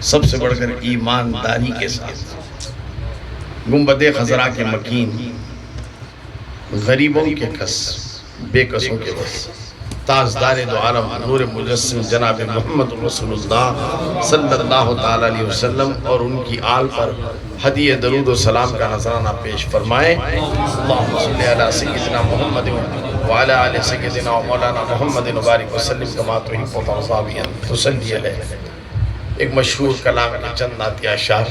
سب سے بڑھ کر ایمانداری کے ساتھ، گنبد خضرا کے مکین، غریبوں کے کس، بے کسوں کے بس، تاجدار دو عالم نور مجسم جناب محمد رسول اللہ صلی اللہ تعالیٰ علیہ وسلم اور ان کی آل پر ہدیہ درود و سلام کا نذرانہ پیش فرمائیں۔ اللہم صلی علی سیدنا محمد وعلی آل سیدنا و مولانا محمد مبارک وسلم کما تحب و ترضی ان تصلی علیہ۔ ایک مشہور کلام کے چند نعتیہ اشعار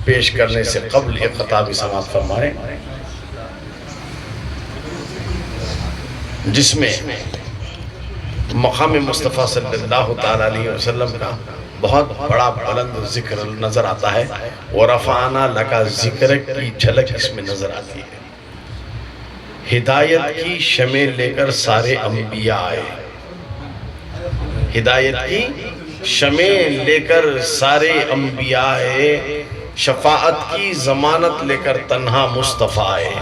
پیش کرنے سے قبل ایک خطابی سماعت فرمائیں، جس میں مقام مصطفیٰ صلی اللہ تعالیٰ علیہ وسلم کا بہت بڑا بلند ذکر نظر آتا ہے، وَرَفَعْنَا لَكَ ذِكْرَكَ کی جھلک اس میں نظر آتی ہے۔ ہدایت کی شمع لے کر سارے انبیاء آئے، ہدایت کی شمع لے کر سارے انبیاء آئے، شفاعت کی ضمانت لے کر تنہا مصطفیٰ آئے،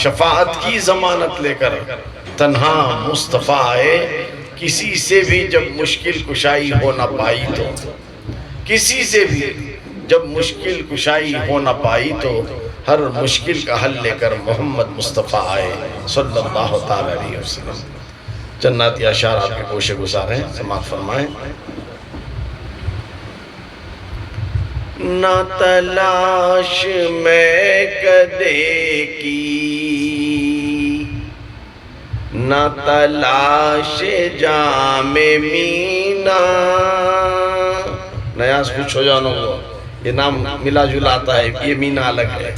شفاعت کی ضمانت لے کر تنہا مصطفیٰ آئے۔ کسی سے بھی جب مشکل کشائی ہو نہ پائی تو، کسی سے بھی جب مشکل کشائی ہو نہ پائی تو ہر مشکل کا حل لے کر محمد مصطفیٰ آئے صلی اللہ تعالیٰ علیہ وسلم۔ چند نعتیہ اشعار آپ کے گوشے گزار ہیں، سماعت فرمائیں۔ نہ تلاش میں کدے کی، نہ تلاش جام مینا، نیاز کچھ ہو جانو گو، یہ نام ملا جلا آتا ہے، یہ مینا الگ ہے۔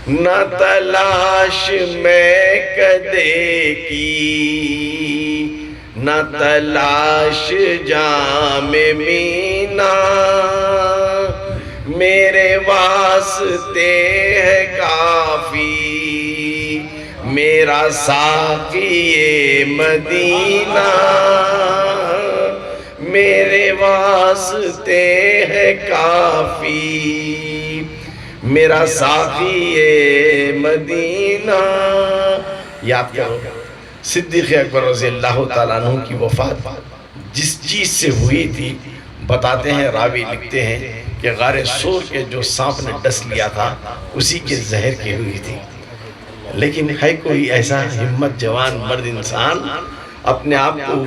نہ تلاش میں کدے کی، نہ تلاش جام مینا، میرے واسطے ہے کافی میرا ساقی مدینہ، میرے واسطے ہے کافی میرا ساقی مدینہ۔ یاد کرو صدیق اکبر رضی اللہ تعالیٰ عنہ کی وفات جس چیز سے ہوئی تھی، بتاتے ہیں راوی لکھتے ہیں کہ غار سور کے جو سانپ نے ڈس لیا تھا اسی کے زہر کی ہوئی تھی۔ لیکن ہے کوئی ایسا ہمت جوان مرد انسان اپنے آپ کو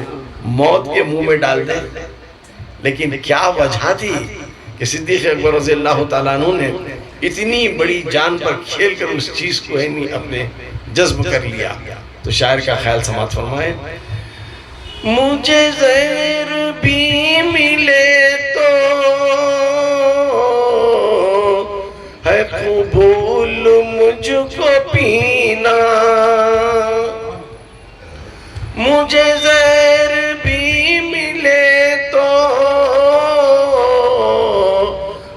موت کے منہ میں ڈال دے؟ لیکن کیا وجہ تھی کہ صدیق اکبر رضی اللہ تعالیٰ عنہ نے اتنی بڑی جان پر کھیل کر اس چیز کو اپنے جذب کر لیا؟ تو شاعر کا خیال سماعت فرمائیں۔ مجھے زہر بھی ملے تو ہے قبول مجھ کو پینا، مجھے زہر بھی ملے تو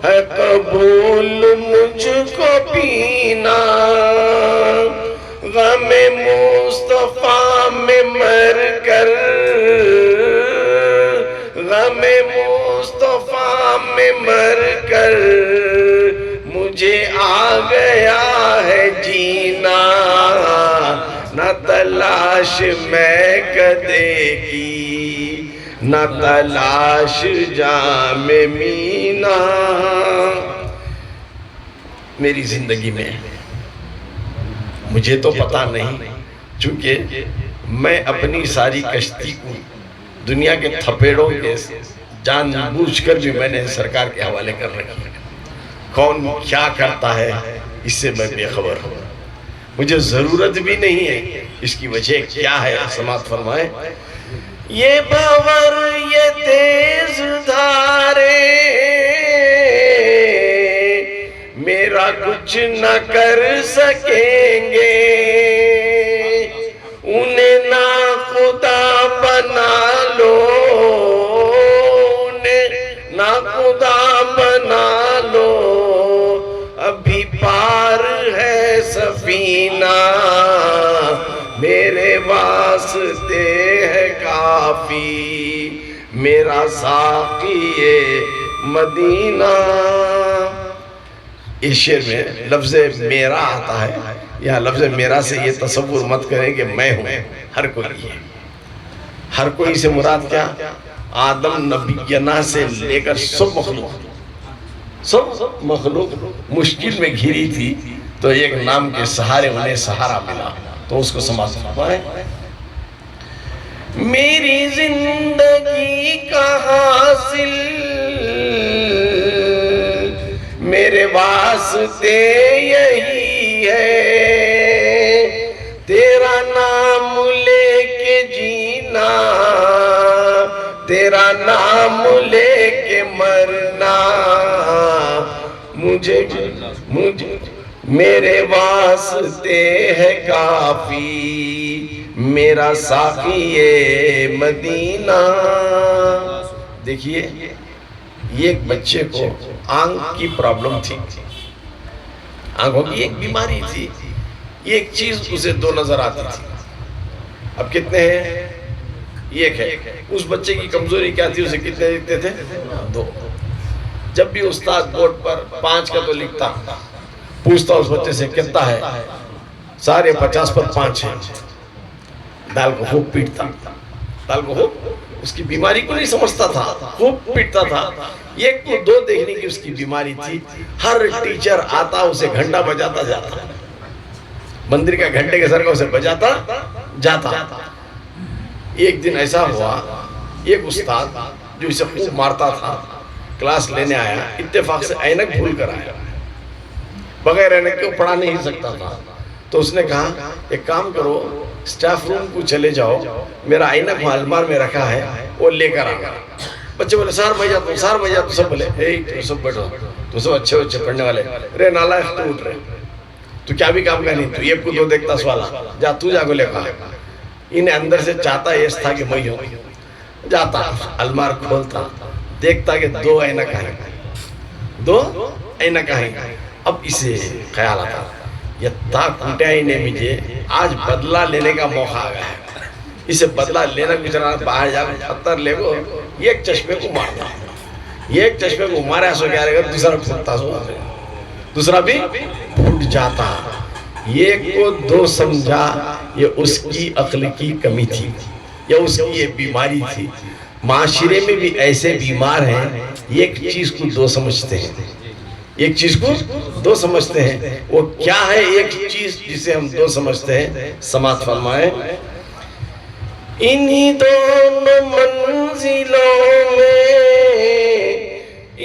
ہے قبول مجھ کو پینا، غم مصطفیٰ میں مر کر، غم مصطفیٰ میں مر کر مجھے آ گیا ہے جینا، نہ تلاش میں کدے کی، نہ تلاش جام مینا۔ میری زندگی میں مجھے تو پتہ نہیں، چونکہ میں اپنی ساری کشتی کو دنیا کے تھپیڑوں کے جان بوجھ کر بھی میں نے سرکار کے حوالے کر رکھی ہے۔ کون کیا کرتا ہے اس سے میں بے خبر ہوں، مجھے ضرورت بھی نہیں ہے۔ اس کی وجہ کیا ہے؟ سماعت فرمائیں۔ یہ باور یہ تیز دھارے میرا کچھ نہ کر سکیں گے، انہیں نا خدا بنا لو، انہیں نا خدا بنا لو، ابھی پار ہے سفینہ، میرے واسطے ہے کافی میرا ساقی مدینہ۔ اس شعر میں لفظ میرا آتا ہے، یا لفظ میرا سے یہ تصور مت کریں کہ میں ہوں، ہر کوئی ہے، ہر کوئی سے مراد کیا؟ آدم نبینا سے لے کر سب مخلوق مشکل میں گھری تھی، تو ایک نام کے سہارے انہیں سہارا ملا، تو اس کو سماعت فرمائیں۔ میری زندگی کا حاصل میرے واسطے یہی ہے، تیرا نام لے کے جینا، تیرا نام لے کے مرنا، مجھے میرے واسطے ہے کافی، میرا ساقی مدینہ۔ دیکھیے، یہ ایک بچے کو آنکھ کی پرابلم تھی، آنکھوں کی ایک بیماری تھی، یہ ایک چیز اسے دو نظر آتی تھی۔ اب کتنے ہیں؟ ایک ہے۔ اس بچے کی کمزوری کیا تھی؟ اسے کتنے لکھتے تھے؟ 2۔ جب بھی استاد بورڈ پر 5 کا تو لکھتا، پوچھتا اس بچے سے کتنا ہے، سارے 50 پر 5 ہیں، دال کو خوب پیٹتا، دال کو خوب، اس کی بیماری کو نہیں سمجھتا تھا، خوب پیٹتا تھا۔ ایک کو 2 دیکھنے کی اس کی بیماری تھی، ہر ٹیچر آتا اسے گھنٹا بجاتا جاتا، مندر کا گھنٹے کے سر کا اسے بجاتا جاتا۔ ایک دن ایسا ہوا، ایک استاد جو اسے خوب مارتا تھا کلاس لینے آیا، اتفاق سے اینک بھول کر آیا، بغیر اینک کے پڑھا نہیں سکتا تھا، تو اس نے کہا ایک کام کرو، سٹاف روم کو چلے جاؤ، میرا اینک المار میں رکھا ہے، وہ لے کر آگا۔ بچے بولے سار میں جاتا ہوں، سار میں جاتا ہوں، سب بولے تو سب بیٹھو، تو سب اچھے بچے پڑھنے والے، رے نالائق تو اٹھ رہے، تو کیا بھی کام کا نہیں، تو ایک کو 2 دیکھتا سوالا، جا تو جا کو لے کہا۔ انہیں اندر سے چاہتا ایس تھا کہ میں ہوں، جاتا المار کھولتا، دیکھتا کہ 2 اینک ہیں، 2 اینک ہیں۔ اب اسے خیال آتا، یہ تا کھوٹیا ہی نہیں مجھے، آج بدلہ لینے کا موقع آ گیا ہے، اسے بدلہ لینا گزرانا، باہر جا کر پتھر لے کو ایک چشمے کو مارتا، ایک چشمے کو مارا سو کیا رہے گا، دوسرا پھوٹتا سو، دوسرا بھی پھوٹ جاتا۔ ایک کو 2 سمجھا، یہ اس کی عقل کی کمی تھی، یا اس کی یہ بیماری تھی۔ معاشرے میں بھی ایسے بیمار ہیں، ایک چیز کو 2 سمجھتے ہیں، ایک چیز کو 2 سمجھتے ہیں۔ وہ کیا ہے ایک چیز جسے ہم 2 سمجھتے ہیں؟ سماعت فرمائیں۔ انہی دونوں منزلوں میں،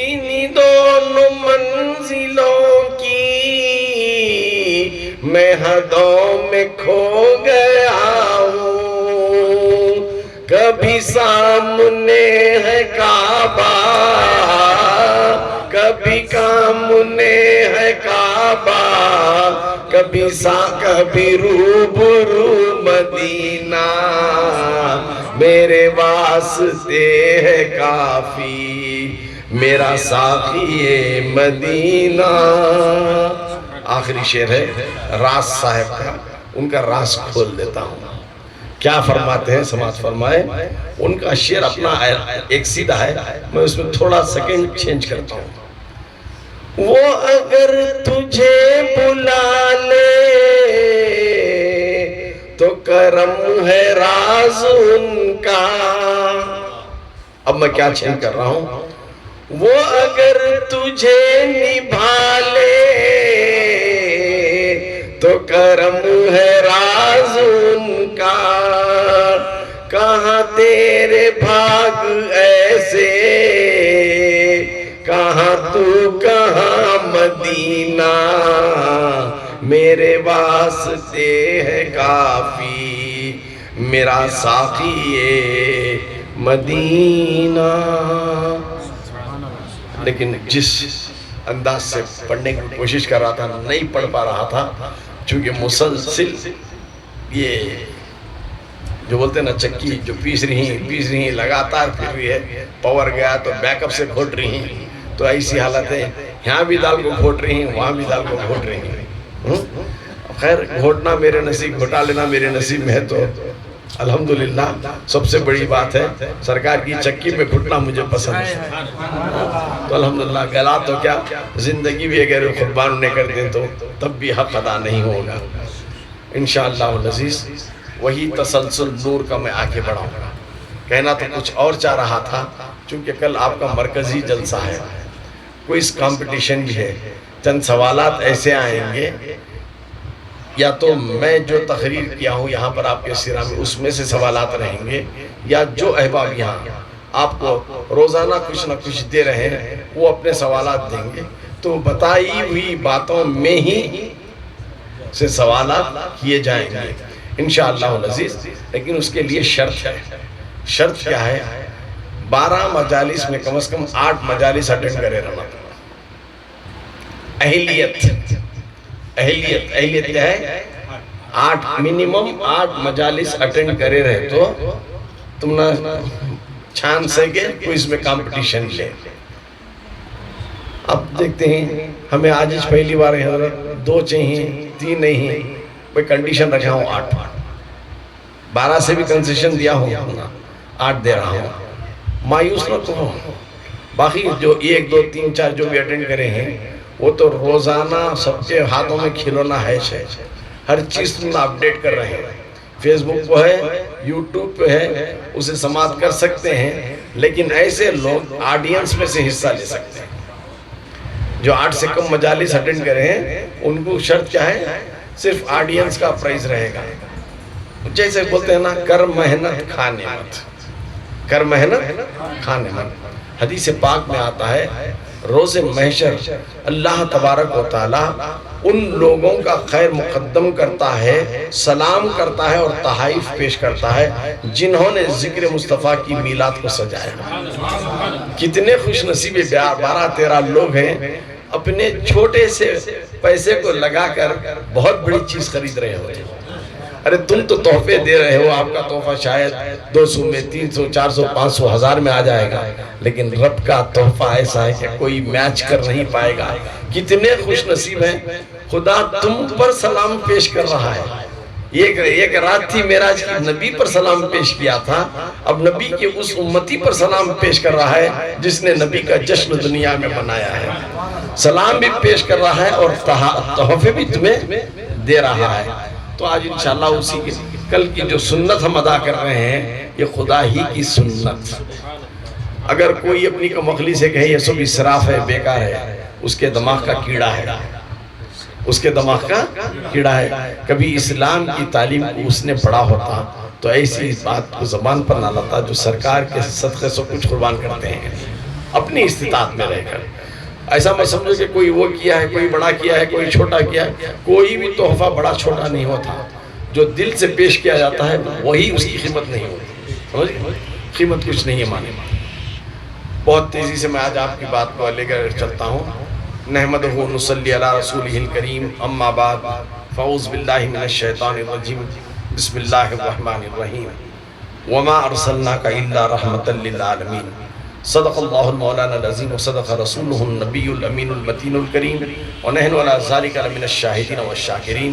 انہی دونوں منزلوں کی میں حدوں میں کھو گیا ہوں، کبھی سامنے ہے کعبہ، کبھی سامنے ہے کعبہ، کبھی روبرو مدینہ، میرے واسطے ہے کافی، میرا ساقی مدینہ۔ آخری شعر ہے راز صاحب کا، ان کا راز کھول دیتا ہوں۔ کیا فرماتے ہیں؟ سماعت فرمائے۔ ان کا شعر اپنا ایک سیدھا ہے، میں اس میں تھوڑا سیکنڈ چینج کرتا ہوں۔ وہ اگر تجھے بلا لے تو کرم ہے راز ان کا۔ اب میں کیا چینج کر رہا ہوں؟ وہ اگر تجھے نبھا لے تو کرم ہے راز ان کا، کہاں تیرے بھاگ ایسے، کہاں تو کہاں مدینہ، میرے واسطے ہے کافی، میرا ساقی مدینہ۔ لیکن جس انداز سے پڑھنے کی کوشش کر رہا تھا نہیں پڑھ پا رہا تھا، چونکہ مسلسل یہ جو بولتے ہیں نا چکی جو پیس رہی ہیں لگاتار پھر رہی ہے، پاور گیا تو بیک اپ سے گھوٹ رہی ہیں، تو ایسی حالت ہے یہاں بھی دال کو گھوٹ رہی ہیں، وہاں بھی دال کو گھوٹ رہی ہیں۔ خیر گھوٹنا میرے نصیب، گھوٹا لینا میرے نصیب میں ہے، تو الحمدللہ سب سے بڑی بات ہے سرکار کی چکی میں گھٹنا مجھے پسند ہے، تو الحمدللہ گلا تو کیا زندگی بھی اگر قربان انہیں کر دیں تو تب بھی حق ادا نہیں ہوگا انشاءاللہ العزیز۔ وہی تسلسل نور کا میں آگے بڑھاؤں گا۔ کہنا تو کچھ اور چاہ رہا تھا، چونکہ کل آپ کا مرکزی جلسہ ہے، کوئز کمپٹیشن بھی ہے، چند سوالات ایسے آئیں گے، یا تو میں جو تقریر کیا ہوں یہاں پر آپ کے سرا میں اس میں سے سوالات رہیں گے، یا جو احباب یہاں آپ کو روزانہ کچھ نہ کچھ دے رہے ہیں وہ اپنے سوالات دیں گے، تو بتائی ہوئی باتوں میں ہی سے سوالات کیے جائیں گے انشاءاللہ العزیز۔ لیکن اس کے لیے شرط ہے۔ شرط کیا ہے؟ 12 مجالس میں کم از کم 8 مجالس اٹینڈ کرے رہنا۔ اہلیت کیا ہے؟ 8 منیمم 8 مجالس اٹینڈ کرے رہے تو تم نہ چھان سکے کوئی اس میں کمپٹیشن لے۔ اب دیکھتے ہیں، ہمیں آج پہلی بار ہے حضرت 2 چاہیے 3 نہیں ہیں، کوئی کنڈیشن رکھا ہوں 8، 12 سے بھی کنسیشن دیا ہوں 8 دے رہا ہوں، مایوس نہ تو ہوں۔ باقی جو 1 2 3 4 جو بھی اٹینڈ کرے ہیں وہ تو روزانہ سب کے ہاتھوں میں کھلونا ہے، ہر چیز تم اپڈیٹ کر رہے ہیں، فیس بک پہ ہے، یوٹیوب پہ ہے، اسے سماعت کر سکتے ہیں، لیکن ایسے لوگ آڈینس میں سے حصہ لے سکتے ہیں۔ جو 8 سے کم مجالس اٹینڈ کرے ہیں ان کو شرط کیا ہے؟ صرف آڈینس کا پرائز رہے گا۔ جیسے بولتے ہیں نا، کر محنت کھانے مت، کر محنت کھانے مت۔ حدیث پاک میں آتا ہے روز محشر اللہ تبارک و تعالی ان لوگوں کا خیر مقدم کرتا ہے، سلام کرتا ہے اور تحائف پیش کرتا ہے جنہوں نے ذکر مصطفیٰ کی میلاد کو سجایا۔ کتنے خوش نصیب 12-13 لوگ ہیں اپنے چھوٹے سے پیسے کو لگا کر بہت بڑی چیز خرید رہے ہوتے ہیں۔ ارے تم تو تحفے دے رہے ہو، آپ کا تحفہ شاید 200 میں 300 400 500 1000 میں آ جائے گا، لیکن رب کا تحفہ ایسا ہے کہ کوئی میچ کر نہیں پائے گا۔ کتنے خوش نصیب ہیں، خدا تم پر سلام پیش کر رہا ہے۔ ایک رات تھی معراج کی، نبی پر سلام پیش کیا تھا، اب نبی کے اس امتی پر سلام پیش کر رہا ہے جس نے نبی کا جشن دنیا میں منایا ہے۔ سلام بھی پیش کر رہا ہے اور تحفے بھی تمہیں دے رہا ہے۔ تو آج انشاءاللہ اسی کی کل کی جو سنت ہم ادا کر رہے ہیں یہ خدا ہی کی سنت۔ اگر کوئی اپنی کمخلی سے کہے یہ سب اسراف ہے، بیکار ہے، اس کے دماغ کا کیڑا ہے، اس کے دماغ کا کیڑا ہے۔ کبھی اسلام کی تعلیم کو اس نے پڑھا ہوتا تو ایسی بات کو زبان پر نہ لاتا جو سرکار کے صدقے سے کچھ قربان کرتے ہیں اپنی استطاعت میں رہ کر۔ ایسا مت سمجھو کہ کوئی وہ کیا ہے، کوئی بڑا کیا ہے، کوئی چھوٹا کیا ہے۔ کوئی بھی تحفہ بڑا چھوٹا نہیں ہوتا، جو دل سے پیش کیا جاتا ہے وہی اس کی قیمت نہیں ہوتی، سمجھ؟ قیمت کچھ نہیں ہے مانے۔ بہت تیزی سے میں آج آپ کی بات کو لے کر چلتا ہوں۔ نحمدہ و نصلی علی رسولہ الکریم، اما بعد فاعوذ باللہ من الشیطان الرجیم، بسم اللہ الرحمن الرحیم، وما ارسلناک الا رحمتا للعالمین، صدق اللہ المولانا العظیم وصدق رسولہ النبی الامین المتین الکریم، ونحن علی ذالک لمن الشاہدین والشاکرین،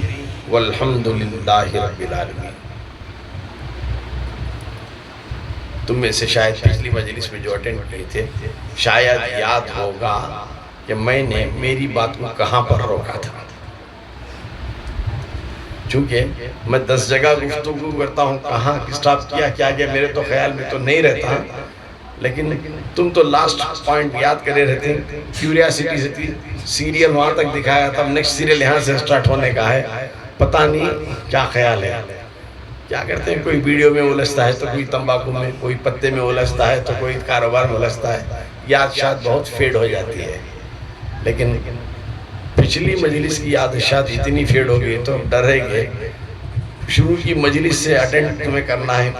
والحمد للہ رب العالمین۔ تم میں سے شاید پچھلی مجلس میں جو اٹینڈ کیے تھے شاید یاد ہوگا کہ میں نے میری بات کو کہاں پر روکا تھا۔ چونکہ میں 10 جگہ گفتگو کرتا ہوں، کہاں سٹاپ کیا گیا میرے تو خیال میں تو نہیں رہتا، لیکن تم تو لاسٹ پوائنٹ یاد کرے رہتے ہیں۔ کیوریاسٹی سے تھی، سیریل وہاں تک دکھایا تھا، نیکسٹ سیریل یہاں سے سٹارٹ ہونے کا ہے، پتہ نہیں کیا خیال ہے۔ کیا کرتے ہیں، کوئی ویڈیو میں الجھتا ہے تو کوئی تمباکو میں، کوئی پتے میں الجھتا ہے تو کوئی کاروبار میں الجھتا ہے، یاد شاید بہت فیڈ ہو جاتی ہے۔ لیکن پچھلی مجلس کی یادشات اتنی فیڈ ہو گئی تو ڈر ہے کہ شروع کی مجلس سے اٹینڈ تمہیں کرنا ہے۔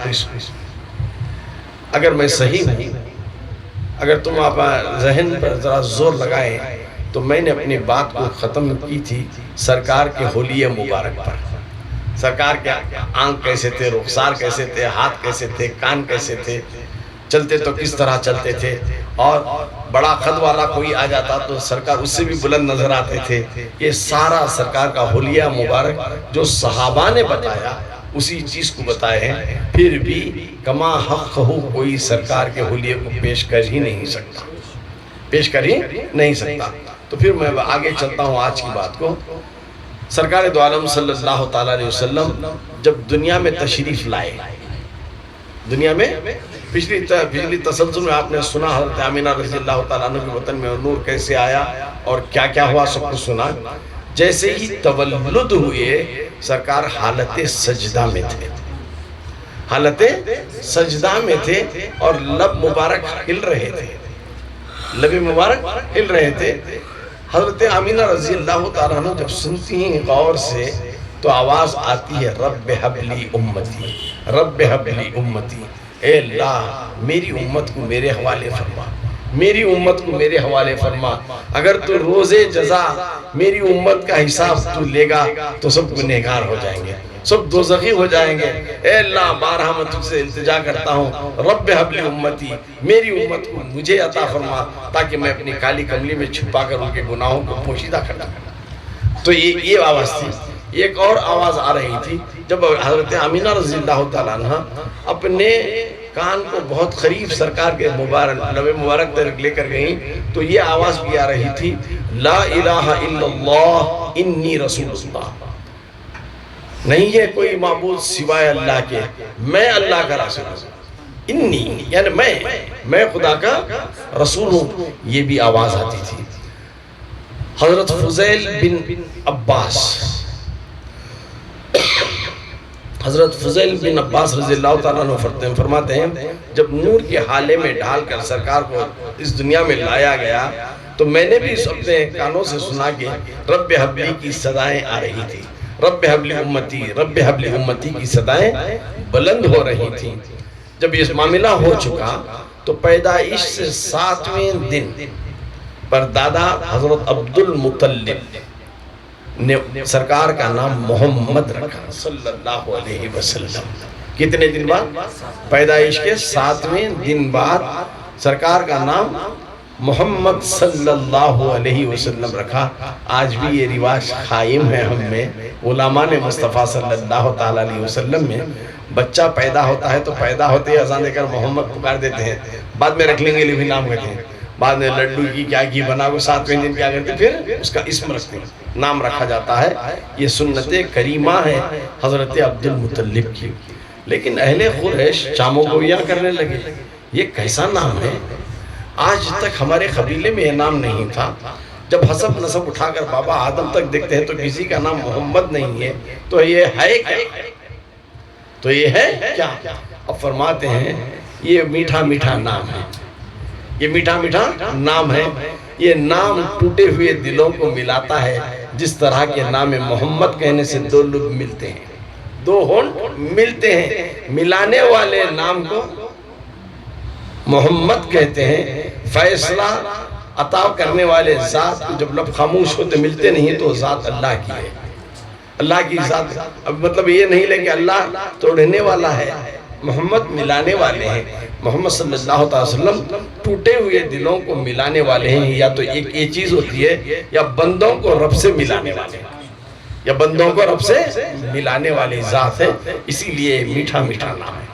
اگر میں صحیح نہیں، اگر تم آپ ذہن پر ذرا زور لگائیں تو میں نے اپنی بات کو ختم کی تھی سرکار کے حلیہ مبارک پر۔ سرکار کے آنکھ کیسے تھے، رخسار کیسے تھے، ہاتھ کیسے تھے، کان کیسے تھے، چلتے تو کس طرح چلتے تھے، اور بڑا قد والا کوئی آ جاتا تو سرکار اس سے بھی بلند نظر آتے تھے۔ یہ سارا سرکار کا حلیہ مبارک جو صحابہ نے بتایا اسی چیز کو بتائے ہیں، پھر بھی کما حق ہو کوئی سرکار کے حلیے کو پیش کر ہی نہیں سکتا، پیش کر ہی نہیں سکتا۔ تو پھر میں آگے چلتا ہوں آج کی بات کو۔ سرکار دو عالم صلی اللہ تعالیٰ علیہ وسلم جب دنیا میں تشریف لائے، دنیا میں پچھلی تسلسل میں آپ نے سنا حضرت آمینہ رضی اللہ تعالیٰ عنہ کے وطن میں نور کیسے آیا اور کیا کیا ہوا، سب کچھ سنا۔ جیسے ہی تولد ہوئے سرکار حالت سجدہ میں تھے، حالت سجدہ میں تھے، اور لب مبارک ہل رہے تھے، لب مبارک ہل رہے تھے۔ حضرت آمینہ رضی اللہ تعالیٰ عنہ جب سنتی ہیں غور سے تو آواز آتی ہے، رب حبلی امتی، رب حبلی امتی، اے اللہ میری امت کو میرے حوالے فرما، میری امت کو میرے حوالے فرما۔ اگر تو روز جزا میری امت کا حساب تو لے گا تو سب گنہگار ہو جائیں گے، سب دوزخی ہو جائیں گے۔ اے اللہ بارہا میں تجھ سے التجا کرتا ہوں، رب حبلی امتی، میری امت کو مجھے عطا فرما تاکہ میں اپنی کالی کملی میں چھپا کر ان کے گناہوں کو پوشیدہ کر دوں۔ تو یہ آواز تھی۔ ایک اور آواز آ رہی تھی جب حضرت آمینہ رضی اللہ تعالیٰ عنہ اپنے کان کو بہت قریب سرکار کے لب مبارک تک لے کر گئیں تو یہ آواز بھی آ رہی تھی، لا الہ الا اللہ انی رسول اللہ، نہیں ہے کوئی معبود سوائے اللہ کے، میں اللہ کا رسول ہوں، انی یعنی میں خدا کا رسول ہوں۔ یہ بھی آواز آتی تھی۔ حضرت فضیل بن عباس، حضرت فضیل بن عباس رضی اللہ تعالیٰ عنہ فرماتے ہیں جب نور کے حالے میں ڈھال کر سرکار کو اس دنیا میں لایا گیا تو میں نے بھی اپنے کانوں سے سنا کہ رب حبلی کی صدائیں آ رہی تھی، رب حبلی امتی، رب حبلی امتی کی صدائیں بلند ہو رہی تھیں۔ جب یہ معاملہ ہو چکا تو پیدائش سے 7ویں دن پر دادا حضرت عبد المطلب نے سرکار کا نام محمد رکھا صلی اللہ علیہ وسلم۔ کتنے دن بعد؟ پیدائش کے 7ویں دن بعد سرکار کا نام محمد صلی اللہ علیہ وسلم رکھا۔ آج بھی یہ رواج قائم ہے ہم میں، علماء نے مصطفیٰ صلی اللہ تعالیٰ علیہ وسلم میں بچہ پیدا ہوتا ہے تو پیدا ہوتے ہی اذان دے کر محمد پکار دیتے ہیں، بعد میں رکھ لیں گے بھی نام کہتے ہیں، بعد میں لڈو کی کیا کی بنا کو 7ویں دن کیا کرتے پھر اس کا اسم رکھتے ہیں، نام رکھا جاتا ہے۔ یہ سنت کریمہ ہے حضرت عبد المطلب کی۔ لیکن اہل قریش چامو گویا کرنے لگے، یہ کیسا نام ہے؟ آج تک ہمارے قبیلے میں یہ نام نہیں تھا۔ جب حسب نسب اٹھا کر بابا آدم تک دیکھتے ہیں تو کسی کا نام محمد نہیں ہے، تو یہ ہے کیا؟ تو یہ ہے کیا؟ اب فرماتے ہیں یہ میٹھا میٹھا نام ہے، یہ میٹھا میٹھا نام ہے۔ یہ نام ٹوٹے ہوئے دلوں کو ملاتا ہے، جس طرح کے نام محمد کہنے سے دو لب ملتے ہیں، دو ہونٹ ملتے ہیں، ملانے والے نام کو محمد کہتے ہیں۔ فیصلہ عطا کرنے والے ذات کو جب لب خاموش ہوتے ملتے نہیں تو ذات اللہ کی ہے، اللہ کی ذات۔ اب مطلب یہ نہیں لے کہ اللہ توڑنے والا ہے، محمد ملانے والے ہیں۔ محمد صلی اللہ علیہ وسلم ٹوٹے ہوئے دلوں کو ملانے والے ہیں، یا تو ایک یہ چیز ہوتی ہے یا بندوں کو رب سے ملانے والے ہیں، یا بندوں کو رب سے ملانے والی ذات ہے، اسی لیے میٹھا میٹھا نام ہے۔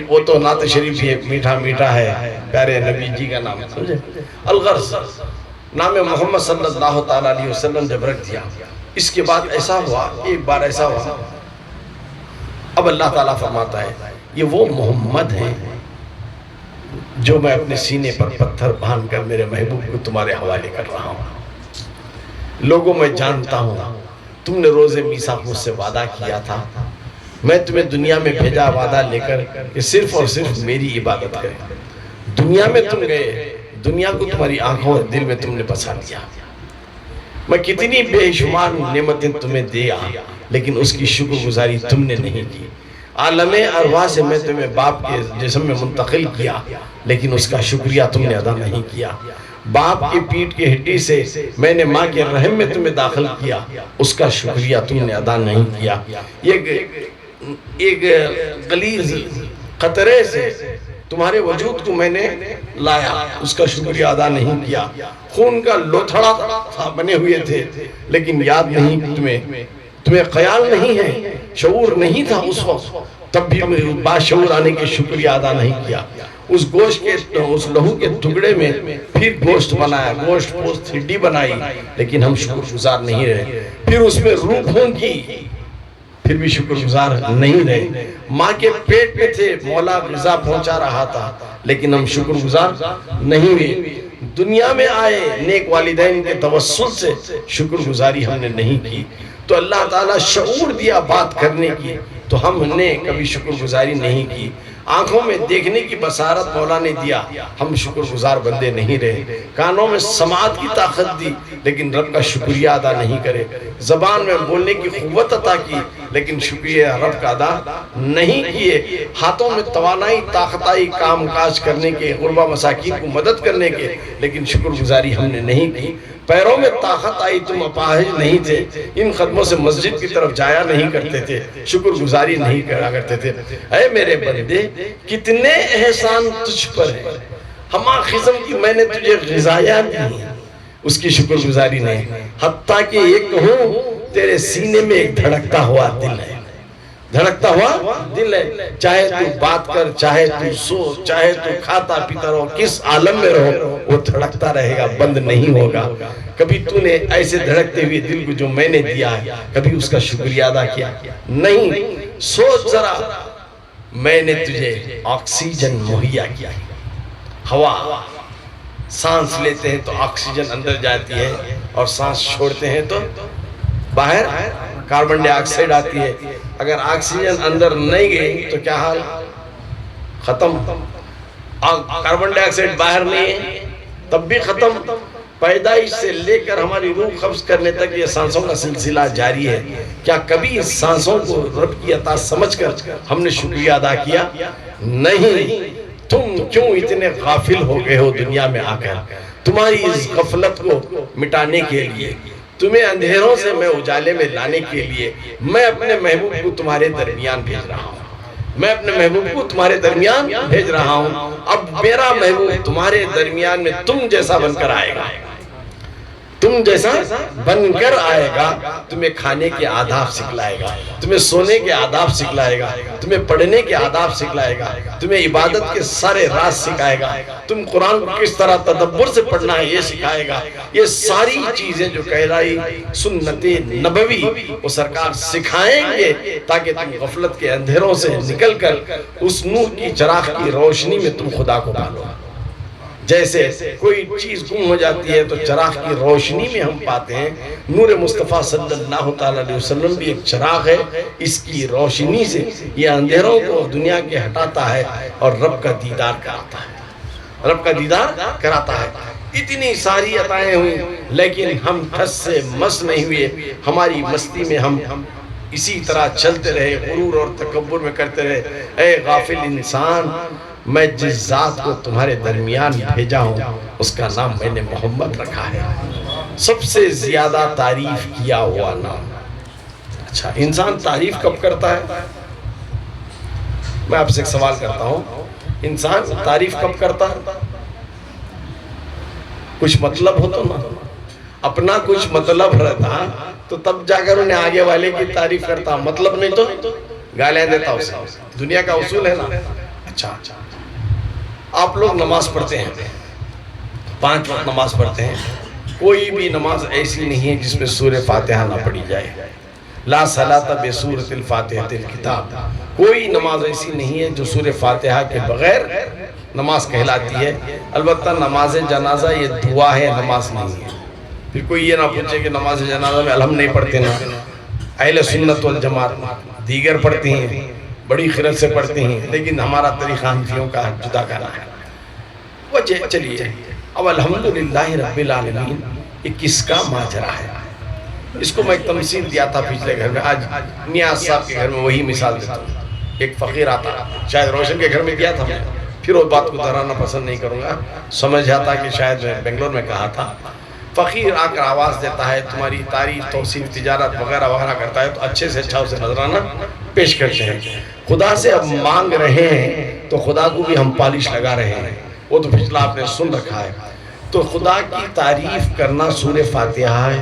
وہ تو نعت شریف ہی میٹھا میٹھا ہے، پیارے نبی جی کا نام سمجھے۔ الغرض نام محمد صلی اللہ تعالیٰ علیہ وسلم جب رکھ دیا، اس کے بعد ایسا ہوا، ایک بار ایسا ہوا، اب اللہ تعالیٰ فرماتا ہے یہ وہ محمد ہیں جو میں اپنے سینے پر پتھر باندھ کر میرے محبوب کو تمہارے حوالے کر رہا ہوں۔ لوگوں میں جانتا ہوں تم نے روز میثاق مجھ سے وعدہ کیا تھا، میں تمہیں دنیا میں بھیجا وعدہ لے کر کہ صرف اور صرف میری عبادت کرے۔ دنیا میں تم گئے، دنیا کو تمہاری آنکھوں اور دل میں تم نے بسا لیا۔ میں کتنی بے شمار نعمتیں تمہیں دیا، لیکن اس کی شکر گزاری تم نے نہیں کی۔ عالم ارواح سے میں تمہیں باپ کے جسم میں منتقل کیا، لیکن اس کا شکریہ تم نے ادا نہیں کیا۔ باپ کی پیٹ کی ہڈی سے میں نے ماں کے رحم میں تمہیں داخل کیا، اس کا شکریہ تم نے ادا نہیں کیا۔ ایک غلیظ قطرے سے تمہارے وجود کو میں نے لایا، اس کا شکریہ ادا نہیں کیا۔ خون کا لوتھڑا تھا، بنے ہوئے تھے، لیکن یاد نہیں تمہیں خیال نہیں ہے، شعور نہیں تھا اس وقت، تب بھی باشعور آنے کے شکریہ ادا نہیں کیا۔ اس گوشت کے اس لہو کے ٹکڑے میں پھر گوشت بنایا، گوشت پوست ہڈی بنائی، لیکن ہم شکر گزار نہیں رہے۔ پھر اس میں روح پھونکی، پھر بھی شکر گزار نہیں رہے۔ ماں کے پیٹ میں تھے، مولا غذا پہنچا رہا تھا، لیکن ہم شکر گزار نہیں ہوئے۔ دنیا میں آئے نیک والدین کے توسل سے، شکر گزاری ہم نے نہیں کی، تو اللہ تعالیٰ شعور دیا بات کرنے کی، تو ہم نے کبھی شکر گزاری نہیں کی۔ آنکھوں میں دیکھنے کی بصارت مولا نے دیا، ہم شکر گزار بندے نہیں رہے۔ کانوں میں سماعت کی طاقت دی، لیکن رب کا شکریہ ادا نہیں کرے۔ زبان میں بولنے کی قوت عطا کی، لیکن شکریہ رب کا ادا نہیں کیے۔ ہاتھوں میں توانائی طاقت آئی کام کاج کرنے کے، غربا مساکین کو مدد کرنے کے، لیکن شکر گزاری ہم نے نہیں کی۔ پیروں میں طاقت آئی، تم اپاہج نہیں تھے، ان قدموں سے مسجد کی طرف جایا نہیں کرتے تھے، شکر گزاری نہیں کرا کرتے تھے۔ اے میرے بندے، کتنے احسان تجھ پر ہیں، ہما قسم کی میں نے تجھے غذائیاں دی ہیں، اس کی شکر گزاری نہیں۔ حتیٰ کہ یہ کہوں تیرے سینے میں ایک دھڑکتا ہوا دل ہے، دھڑکتا ہوا دل ہے، چاہے تو بات کر، چاہے تو سو، چاہے تو کھاتا پیتا رہو، کس عالم میں رہو، وہ دھڑکتا رہے گا، بند نہیں ہوگا۔ کبھی تو نے ایسے دھڑکتے ہوئے دل کو جو میں نے دیا ہے، کبھی اس کا شکریہ ادا کیا نہیں؟ سوچ ذرا، میں نے تجھے آکسیجن مہیا کیا ہے، ہوا، سانس لیتے ہیں تو آکسیجن اندر جاتی ہے، اور سانس چھوڑتے ہیں تو باہر کاربن ڈائی آکسائڈ آتی ہے۔ اگر آکسیجن اندر نہیں گئی تو کیا حال؟ ختم۔ کاربن ڈائی آکسائڈ باہر نہیں ہے تب بھی ختم۔ پیدائش سے لے کر ہماری روح قبض کرنے تک یہ سانسوں کا سلسلہ جاری ہے۔ کیا کبھی اس سانسوں کو رب کی عطا سمجھ کر ہم نے شکریہ ادا کیا؟ نہیں۔ تم کیوں اتنے غافل ہو گئے ہو دنیا میں آ کر؟ تمہاری اس غفلت کو مٹانے کے لیے، تمہیں اندھیروں سے میں اجالے میں لانے کے لیے، میں اپنے محبوب کو تمہارے درمیان بھیج رہا ہوں، میں اپنے محبوب کو تمہارے درمیان بھیج رہا ہوں۔ اب میرا محبوب تمہارے درمیان میں تم جیسا بن کر آئے گا، تم جیسا بن کر آئے گا، تمہیں کھانے کے آداب سکھلائے گا، تمہیں سونے کے آداب سکھلائے گا، تمہیں پڑھنے کے آداب سکھلائے گا، تمہیں عبادت کے سارے راز سکھائے گا، تم قرآن کو کس طرح تدبر سے پڑھنا ہے یہ سکھائے گا۔ یہ ساری چیزیں جو کہلائی سنت نبوی، وہ سرکار سکھائیں گے تاکہ تم غفلت کے اندھیروں سے نکل کر اس نور کی چراغ کی روشنی میں تم خدا کو پالو۔ جیسے کوئی چیز گم ہو جاتی ہے تو چراغ کی روشنی میں ہم پاتے ہیں، نور مصطفیٰ صلی اللہ علیہ وسلم بھی ایک چراغ ہے، اس کی روشنی سے یہ اندھیروں کو دنیا کے ہٹاتا ہے اور رب کا دیدار کراتا ہے، رب کا دیدار کراتا ہے۔ اتنی ساری عطائیں ہوئیں، لیکن ہم ٹھس سے مس نہیں ہوئے، ہماری مستی میں ہم اسی طرح چلتے رہے، غرور اور تکبر میں کرتے رہے۔ اے غافل انسان، میں جس ذات کو تمہارے درمیان بھیجا ہوں اس کا نام میں نے محمد رکھا ہے، سب سے زیادہ تعریف کیا ہوا نام۔ اچھا، انسان تعریف کب کرتا ہے؟ میں آپ سے ایک سوال کرتا ہوں، انسان تعریف کب کرتا ہے؟ کچھ مطلب ہو تو نا، اپنا کچھ مطلب رہتا تو تب جا کر انہیں آگے والے کی تعریف کرتا، مطلب نہیں تو گالیاں دیتا اسے۔ دنیا کا اصول ہے نا۔ اچھا، آپ لوگ نماز پڑھتے ہیں، 5 وقت نماز پڑھتے ہیں، کوئی بھی نماز ایسی نہیں ہے جس میں سورہ فاتحہ نہ پڑھی جائے۔ لا صلاۃ بسورۃ الفاتحۃ الکتاب، کوئی نماز ایسی نہیں ہے جو سورہ فاتحہ کے بغیر نماز کہلاتی ہے۔ البتہ نماز جنازہ یہ دعا ہے، نماز نہیں ہے۔ پھر کوئی یہ نہ پوچھے کہ نماز جنازہ میں الحمد نہیں پڑھتے نا، اہل سنت والجماعت دیگر پڑھتی ہیں، بڑی خلل سے پڑھتے ہیں، لیکن ہمارا طریقہ حنفیوں کا جدا کرنا ہے۔ وجہ چلیے، اب الحمدللہ رب العالمین یہ کس کا ماجرا ہے؟ اس کو میں ایک تمثیل دیا تھا پچھلے گھر میں، آج نیاز صاحب کے گھر میں وہی مثال دیتا ہوں۔ ایک فقیر آتا، شاید روشن کے گھر میں کیا تھا میں، پھر وہ بات کو دہرانا پسند نہیں کروں گا، سمجھ آتا کہ شاید میں بنگلور میں کہا تھا۔ فقیر آ کر آواز دیتا ہے، تمہاری تعریف توصیف تجارت وغیرہ وغیرہ کرتا ہے، تو اچھے سے اچھا اسے نذرانہ پیش کرتے ہیں۔ خدا سے اب مانگ رہے ہیں تو خدا کو بھی ہم پالش لگا رہے ہیں، وہ تو پچھلا آپ نے سن رکھا ہے۔ تو خدا کی تعریف کرنا سورہ فاتحہ ہے۔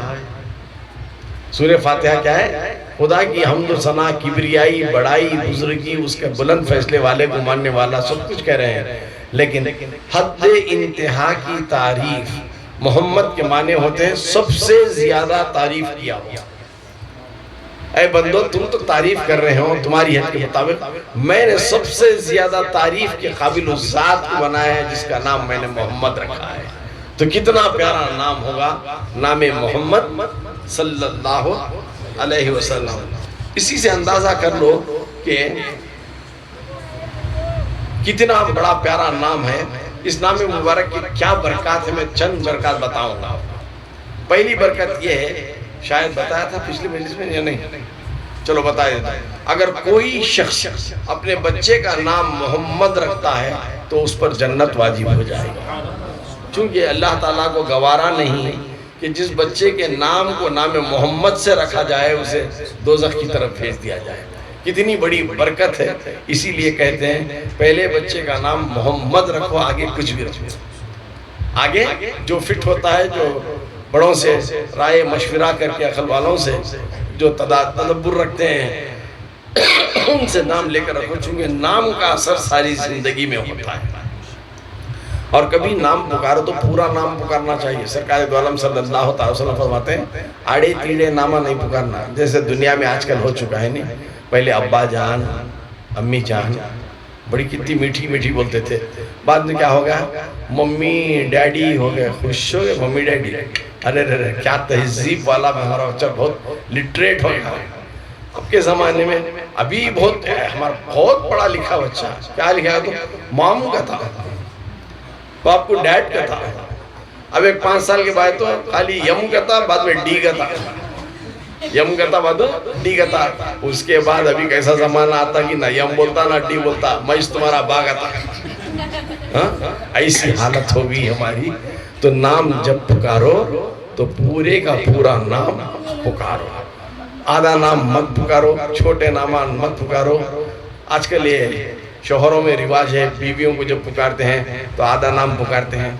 سورہ فاتحہ کیا ہے؟ خدا کی حمد و ثنا، کبریائی، بڑائی، بزرگی، اس کے بلند فیصلے والے کو ماننے والا، سب کچھ کہہ رہے ہیں، لیکن حد انتہا کی تعریف محمد کے معنی ہوتے ہیں سب سے زیادہ تعریف کیا ہوا، اے بندو تم تو تعریف کر رہے ہو تمہاری حد کے مطابق، میں نے سب سے زیادہ تعریف کے قابل اس ذات کو بنایا ہے جس کا نام میں نے محمد رکھا ہے۔ تو کتنا پیارا نام ہوگا نام محمد صلی اللہ علیہ وسلم۔ اسی سے اندازہ کر لو کہ کتنا بڑا پیارا نام ہے۔ اس نام مبارک کی کیا برکات ہے، میں چند برکات بتاؤں گا۔ پہلی برکت یہ ہے، شاید بتایا تھا پچھلی مجلس میں یا نہیں، چلو بتا دیتا ہوں۔ اگر کوئی شخص اپنے بچے کا نام محمد رکھتا ہے تو اس پر جنت واجب ہو جائے گا، چونکہ اللہ تعالیٰ کو گوارا نہیں کہ جس بچے کے نام کو نام محمد سے رکھا جائے اسے دوزخ کی طرف بھیج دیا جائے۔ کتنی بڑی برکت ہے، اسی لیے کہتے ہیں پہلے بچے کا نام محمد رکھو، آگے کچھ بھی رکھو، آگے جو فٹ ہوتا ہے، جو بڑوں سے رائے مشورہ کر کے عقل والوں سے جو تدبر رکھتے ہیں ان سے نام لے کر رکھو، چونکہ نام کا اثر ساری زندگی میں ہوتا ہے۔ اور کبھی نام پکارو تو پورا نام پکارنا چاہیے۔ سرکار دو عالم صلی اللہ علیہ وسلم فرماتے ہیں آڑے تیڑے نامہ نہیں پکارنا، جیسے دنیا میں آج کل ہو چکا ہے نہیں، پہلے ابا جان امی جان بڑی کتنی میٹھی میٹھی بولتے تھے، بعد میں کیا ہو گیا ممی ڈیڈی ہو گئے، خوش ہو گئے ممی ڈیڈی، ارے کیا تہذیب والا ہمارا بچہ بہت لٹریٹ ہو گیا۔ اب کے زمانے میں ابھی بہت ہمارا بہت پڑھا لکھا بچہ، کیا لکھا ہے تو ماموں کا تھا، باپ کو ڈیڈ کا تھا، اب ایک 5 سال کے بعد تو خالی یم کا تھا، بعد میں ڈی کا تھا، یم کا تھا بعد ڈی کا تھا۔ اس کے بعد ابھی کیسا زمانہ آتا کہ نہ یم بولتا نہ ڈی بولتا، میں تمہارا باغ آتا، ایسی حالت ہوگی ہماری۔ تو نام جب پکارو تو پورے کا پورا نام پکارو، آدھا نام مت پکارو، چھوٹے نامان مت پکارو۔ آج کل یہ شوہروں میں رواج ہے، بیویوں کو جب پکارتے ہیں تو آدھا نام پکارتے ہیں۔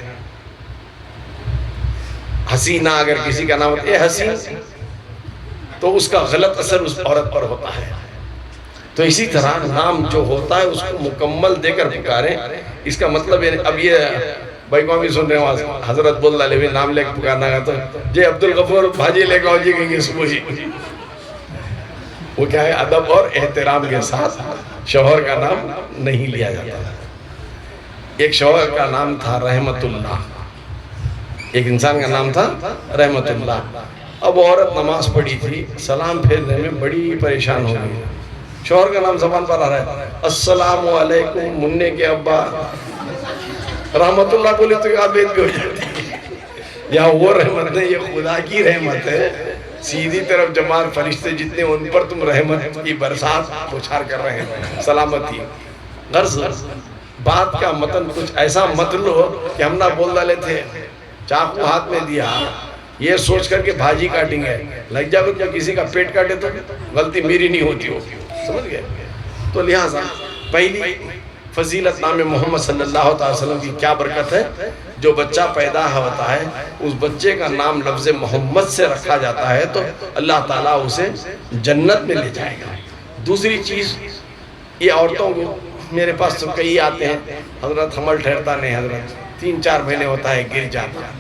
حسینہ اگر کسی کا نام ہوتا ہے حسین تو اس کا غلط اثر اس عورت پر ہوتا ہے۔ تو اسی طرح نام جو ہوتا ہے اس کو مکمل دے کر پکاریں۔ اس کا مطلب ہے اب یہ بھائی کو بھی سن رہے ہیں حضرت بول رہے ہیں نام لے کے پکارنا ہے تو جی عبدالغفور بھاجی لے کے آؤ جی کہیں گے صبح ہی، وہ کیا ہے ادب اور احترام کے ساتھ شوہر کا نام نہیں لیا جاتا۔ ایک شوہر کا نام تھا رحمت اللہ، ایک انسان کا نام تھا رحمت اللہ۔ اب عورت نماز پڑھی تھی، سلام پھیرنے میں بڑی پریشان ہو گئی، شوہر کا نام زبان پر آ رہا ہے، السلام علیکم مننے کے ابا، رحمت اللہ بولے تو آپ بیت بھی ہو جاتی ہے۔ یا وہ رحمت نہیں، یہ خدا کی رحمت ہے، سیدھی طرف جماعت فرشتے جتنے ان پر تم رحمت کی برسات بچھار کر رہے ہیں، سلامتی۔ غرض بات کا متن کچھ ایسا مت لو کہ ہم نہ بول ڈالے تھے، چاقو ہاتھ میں دیا یہ سوچ کر کے بھاجی کاٹیں گے، لگ جاؤ کہ کسی کا پیٹ کاٹے تو غلطی میری نہیں ہوتی ہوگی، سمجھ گئے؟ تو لہٰذا پہلی فضیلت نام محمد صلی اللہ علیہ وسلم کی کیا برکت ہے، جو بچہ پیدا ہوتا ہے اس بچے کا نام لفظ محمد سے رکھا جاتا ہے تو اللہ تعالیٰ اسے جنت میں لے جائے گا۔ دوسری چیز یہ عورتوں کو میرے پاس تو کئی آتے ہیں حضرت حمل ٹھہرتا نہیں، حضرت 3-4 مہینے ہوتا ہے گر جاتا۔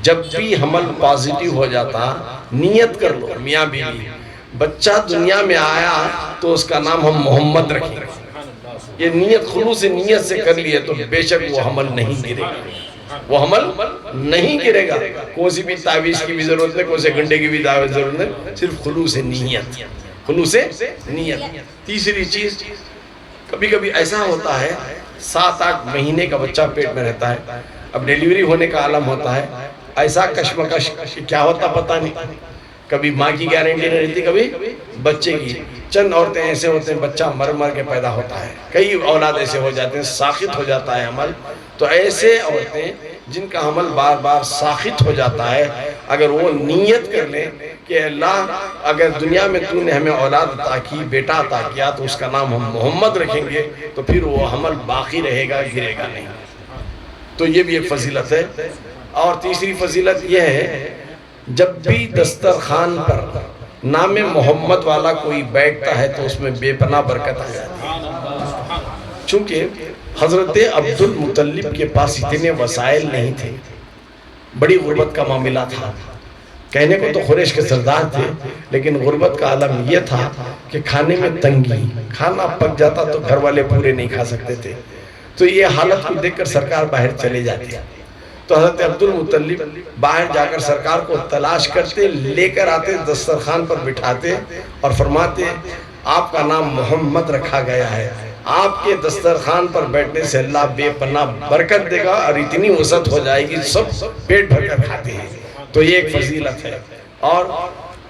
جب بھی حمل پازیٹیو ہو جاتا نیت کر لو میاں بیوی بچہ دنیا میں آیا تو اس کا نام ہم محمد رکھیں گے، یہ نیت خلوص نیت سے کر لیے تو بے شک وہ حمل نہیں گرے گا، وہ حمل نہیں گرے گا۔ کوئی سی بھی تعویذ کی بھی ضرورت نہیں، کوئی سے گھنٹے کی بھی ضرورت نہیں، صرف خلوص نیت، خلوص نیت۔ تیسری چیز کبھی کبھی ایسا ہوتا ہے 7-8 مہینے کا بچہ پیٹ میں رہتا ہے، اب ڈیلیوری ہونے کا عالم ہوتا ہے، ایسا کشمکش کیا ہوتا پتہ نہیں، کبھی ماں کی گارنٹی نہیں رہتی، کبھی بچے کی۔ چند عورتیں ایسے ہوتے ہیں بچہ مر مر کے پیدا ہوتا ہے، کئی اولاد ایسے ہو جاتے ہیں ساخت ہو جاتا ہے حمل۔ تو ایسے عورتیں جن کا حمل بار بار ساخت ہو جاتا ہے، اگر وہ نیت کر لیں کہ اللہ اگر دنیا میں تو نے ہمیں اولاد عطا کی، بیٹا عطا کیا تو اس کا نام ہم محمد رکھیں گے، تو پھر وہ حمل باقی رہے گا، گرے گا نہیں۔ تو یہ بھی ایک فضیلت ہے۔ اور تیسری فضیلت یہ ہے جب بھی دسترخوان پر نام محمد والا کوئی بیٹھتا ہے تو اس میں بے پناہ برکت آ جاتی ہے، چونکہ حضرت عبد المطلب کے پاس اتنے وسائل نہیں تھے، بڑی غربت کا معاملہ تھا، کہنے کو تو قریش کے سردار تھے، لیکن غربت کا عالم یہ تھا کہ کھانے میں تنگی، کھانا پک جاتا تو گھر والے پورے نہیں کھا سکتے تھے، تو یہ حالت کو دیکھ کر سرکار باہر چلے جاتے، تو حضرت عبدالمطلب باہر جا کر سرکار کو تلاش کرتے، لے کر آتے، دسترخوان پر بٹھاتے اور فرماتے آپ کا نام محمد رکھا گیا ہے، آپ کے دسترخوان پر بیٹھنے سے اللہ بے پناہ برکت دے گا اور اتنی وسعت ہو جائے گی سب پیٹ بھر کر کھاتے ہیں۔ تو یہ ایک فضیلت ہے۔ اور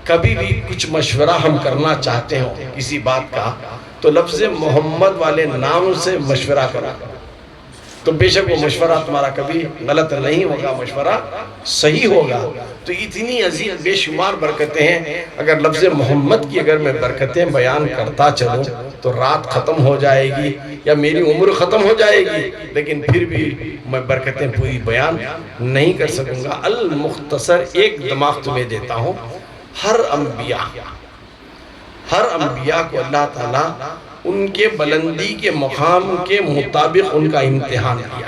کبھی بھی کچھ مشورہ ہم کرنا چاہتے ہوں کسی بات کا تو لفظ محمد والے نام سے مشورہ کرو، تو بے شک وہ مشورہ تمہارا کبھی غلط نہیں ہوگا، مشورہ صحیح ہوگا۔ تو اتنی عظیم بے شمار برکتیں ہیں، اگر لفظ محمد کی اگر میں برکتیں بیان کرتا چلوں تو رات ختم ہو جائے گی یا میری عمر ختم ہو جائے گی، لیکن پھر بھی میں برکتیں پوری بیان نہیں کر سکوں گا۔ المختصر ایک دماغ تمہیں دیتا ہوں، ہر انبیاء کو اللہ تعالیٰ ان کے بلندی کے مقام کے مطابق ان کا امتحان کیا۔